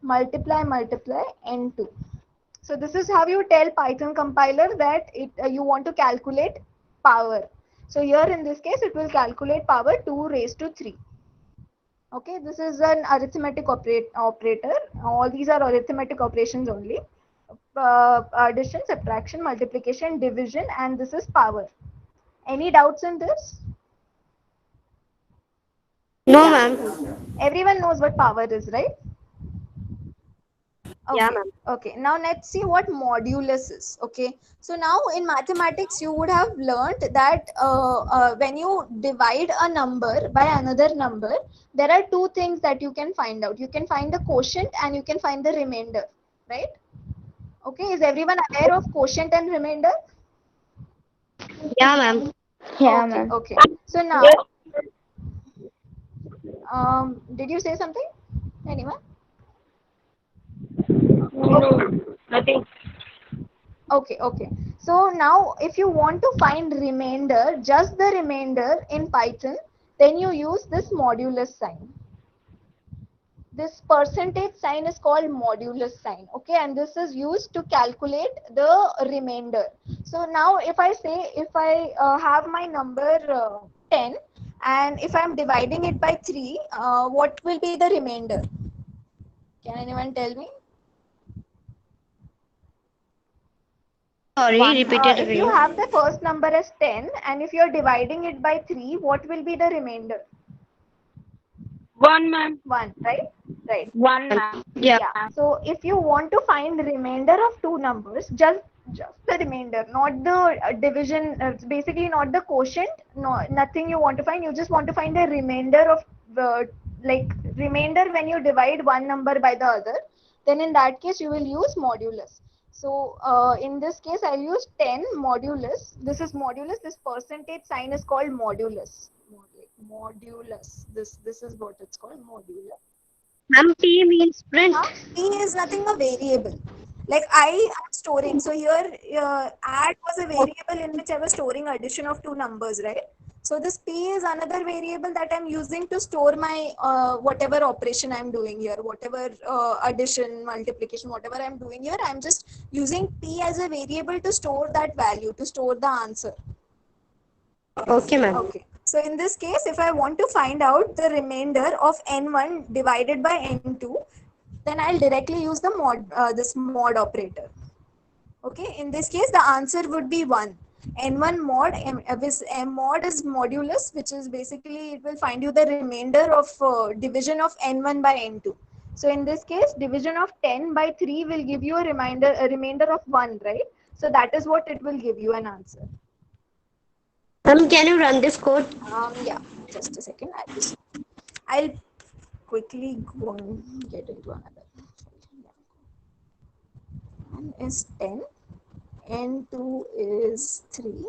multiply n2. So this is how you tell Python compiler that you want to calculate power. So here in this case, it will calculate power 2 raised to 3. Okay, this is an arithmetic operator. All these are arithmetic operations only. Addition, subtraction, multiplication, division, and this is power. Any doubts in this? No, ma'am. Everyone knows what power is, right? Okay. Yeah, ma'am. Okay, now let's see what modulus is. Okay, so now in mathematics you would have learned that when you divide a number by another number, there are two things that you can find out. You can find the quotient and you can find the remainder, right? Okay, is everyone aware of quotient and remainder? Yeah, ma'am. Yeah, Okay, ma'am. okay. So now, Yes. did you say something? Anyone? No, nothing. Okay, okay. So now if you want to find remainder, just the remainder in Python, then you use this modulus sign. This percentage sign is called modulus sign, okay, and this is used to calculate the remainder. So now if I have my number 10, and if I'm dividing it by 3, what will be the remainder? Can anyone tell me? Sorry, repeat it If you again. have the first number as 10 and if you're dividing it by 3, what will be the remainder? 1, ma'am. 1, right? Right. 1, ma'am. Yeah. So if you want to find the remainder of two numbers, just the remainder, not the division. It's basically not the quotient. No, nothing you want to find. You just want to find the remainder of the remainder when you divide one number by the other. Then in that case you will use modulus. So in this case I'll use 10 modulus. This is modulus. This percentage sign is called modulus. Modulus. This is what it's called, modulus. Ma'am, P means print. P is nothing a variable. Like I am storing. So here add was a variable in which I was storing addition of two numbers, right? So this P is another variable that I'm using to store my whatever operation I'm doing here, whatever addition, multiplication, whatever I'm doing here. I'm just using P as a variable to store that value, to store the answer. Okay, ma'am. Okay. So in this case, if I want to find out the remainder of n1 divided by n2, then I'll directly use the this mod operator. Okay. In this case, the answer would be 1. n1 mod, mod is modulus, which is basically it will find you the remainder of division of n1 by n2. So in this case, division of 10 by 3 will give you a remainder of 1, right? So that is what it will give you an answer. Ma'am, can you run this code? Yeah, just a second. I'll quickly go and get into another. One is 10, n2 is 3,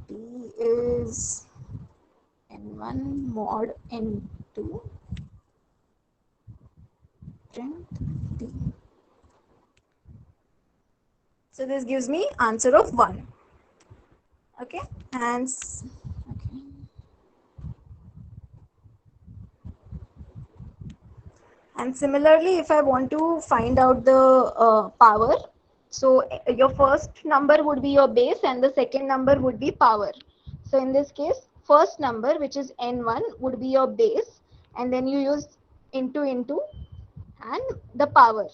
p is n1 mod n2, print p. So this gives me answer of 1. Okay, and okay. And similarly, if I want to find out the power, so your first number would be your base and the second number would be power. So in this case, first number, which is n1, would be your base, and then you use into, and the power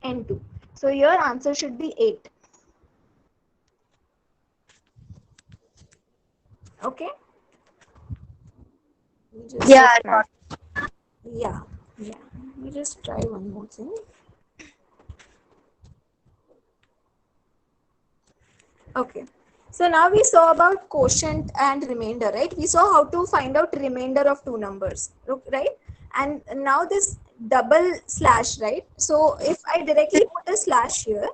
n2. So your answer should be 8. Okay. Let me just- Yeah, Ma'am. yeah. Let me just try one more thing. Okay. So now we saw about quotient and remainder, right? We saw how to find out remainder of two numbers, right? And now this double slash, right? So if I directly put a slash here,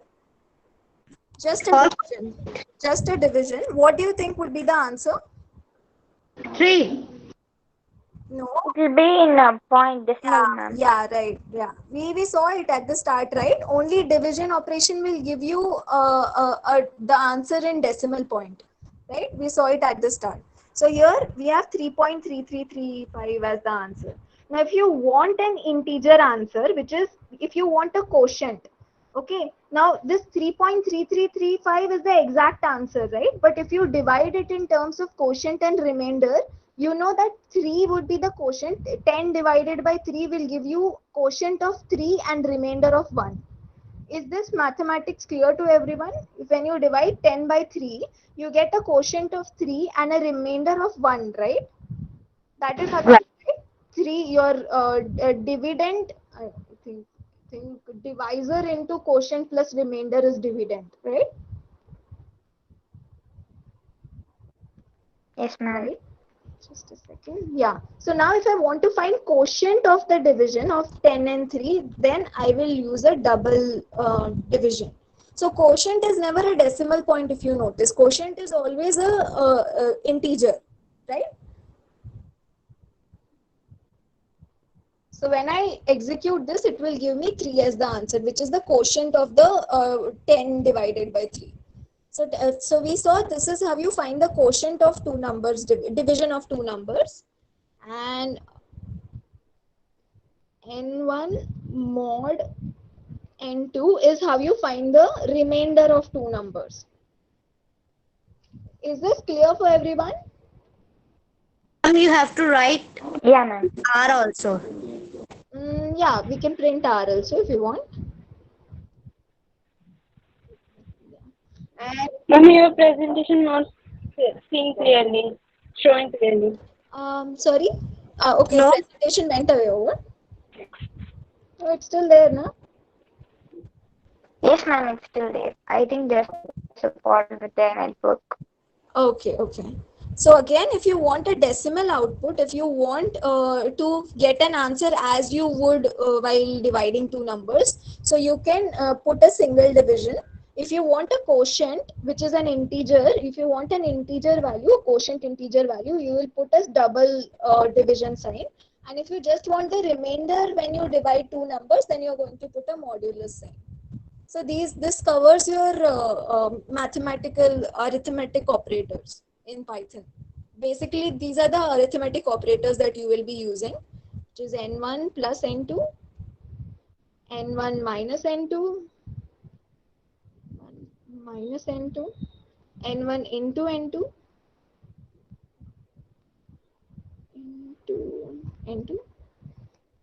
just a division, what do you think would be the answer? 3. No. It will be in a point decimal, ma'am. Yeah, right. Yeah, we saw it at the start, right? Only division operation will give you the answer in decimal point, right? We saw it at the start. So here we have 3.3335 as the answer. Now, if you want an integer answer, which is if you want a quotient, okay. Now this 3.3335 is the exact answer, right? But if you divide it in terms of quotient and remainder, you know that 3 would be the quotient. 10 divided by 3 will give you quotient of 3 and remainder of 1. Is this mathematics clear to everyone? If when you divide 10 by 3, you get a quotient of 3 and a remainder of 1, right? That is how you write 3, your dividend, I think divisor into quotient plus remainder is dividend, right? Yes, ma'am. Right. Just a second. Yeah. So now if I want to find quotient of the division of 10 and 3, then I will use a double division. So quotient is never a decimal point if you notice. Quotient is always a integer, right? So when I execute this, it will give me 3 as the answer, which is the quotient of the 10 divided by 3. So we saw this is how you find the quotient of two numbers, division of two numbers. And n1 mod n2 is how you find the remainder of two numbers. Is this clear for everyone? You have to write Yeah, ma'am. R also. Yeah, we can print R also if you want. And Ma'am, your presentation not seen clearly, showing clearly. sorry. Okay, No. presentation went away over. Oh, it's still there, no? Yes, ma'am, it's still there. I think there's a fault with the network. Okay. So again, if you want a decimal output, if you want to get an answer as you would while dividing two numbers, so you can put a single division. If you want a quotient, which is an integer, if you want an integer value, a quotient integer value, you will put a double division sign. And if you just want the remainder when you divide two numbers, then you're going to put a modulus sign. So this covers your mathematical arithmetic operators in Python. Basically, these are the arithmetic operators that you will be using, which is n1 plus n2, n1 minus n2, minus n2, n1 into n2, into n2.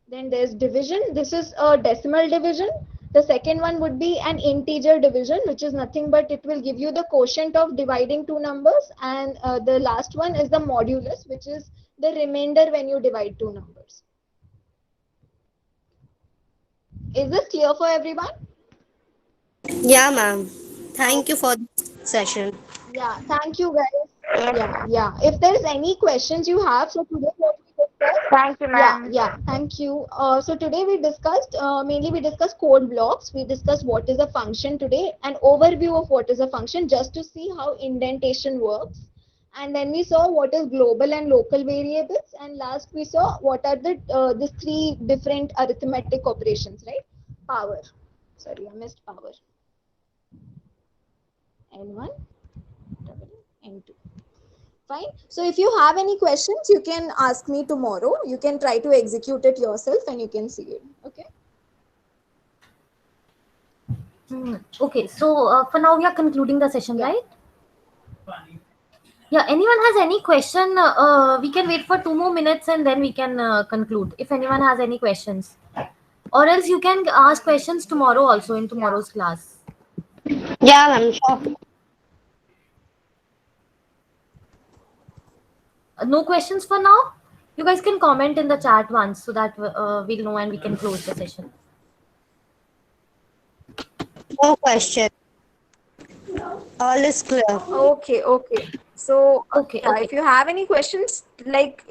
Then there's division. This is a decimal division. The second one would be an integer division, which is nothing but it will give you the quotient of dividing two numbers. And the last one is the modulus, which is the remainder when you divide two numbers. Is this clear for everyone? Yeah, ma'am. Thank you for this session. Yeah, thank you guys. Yeah. If there's any questions you have, so today what we discussed. Thank you, ma'am. Yeah, thank you. So today we discussed, mainly we discussed code blocks. We discussed what is a function today, an overview of what is a function just to see how indentation works. And then we saw what is global and local variables. And last we saw what are the three different arithmetic operations, right? Power. Sorry, I missed power. N1, N2. Fine. So if you have any questions, you can ask me tomorrow. You can try to execute it yourself and you can see it. Okay. Okay, so for now we are concluding the session, Yeah. right? Yeah, anyone has any question? We can wait for 2 more minutes and then we can conclude. If anyone has any questions. or else you can ask questions tomorrow also in tomorrow's class. Yeah, ma'am, sure. No questions for now? You guys can comment in the chat once so that we'll know and we can close the session. No question. All is clear. Okay, okay. So Okay, yeah, okay. if you have any questions, like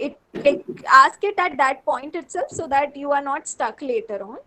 ask it at that point itself so that you are not stuck later on.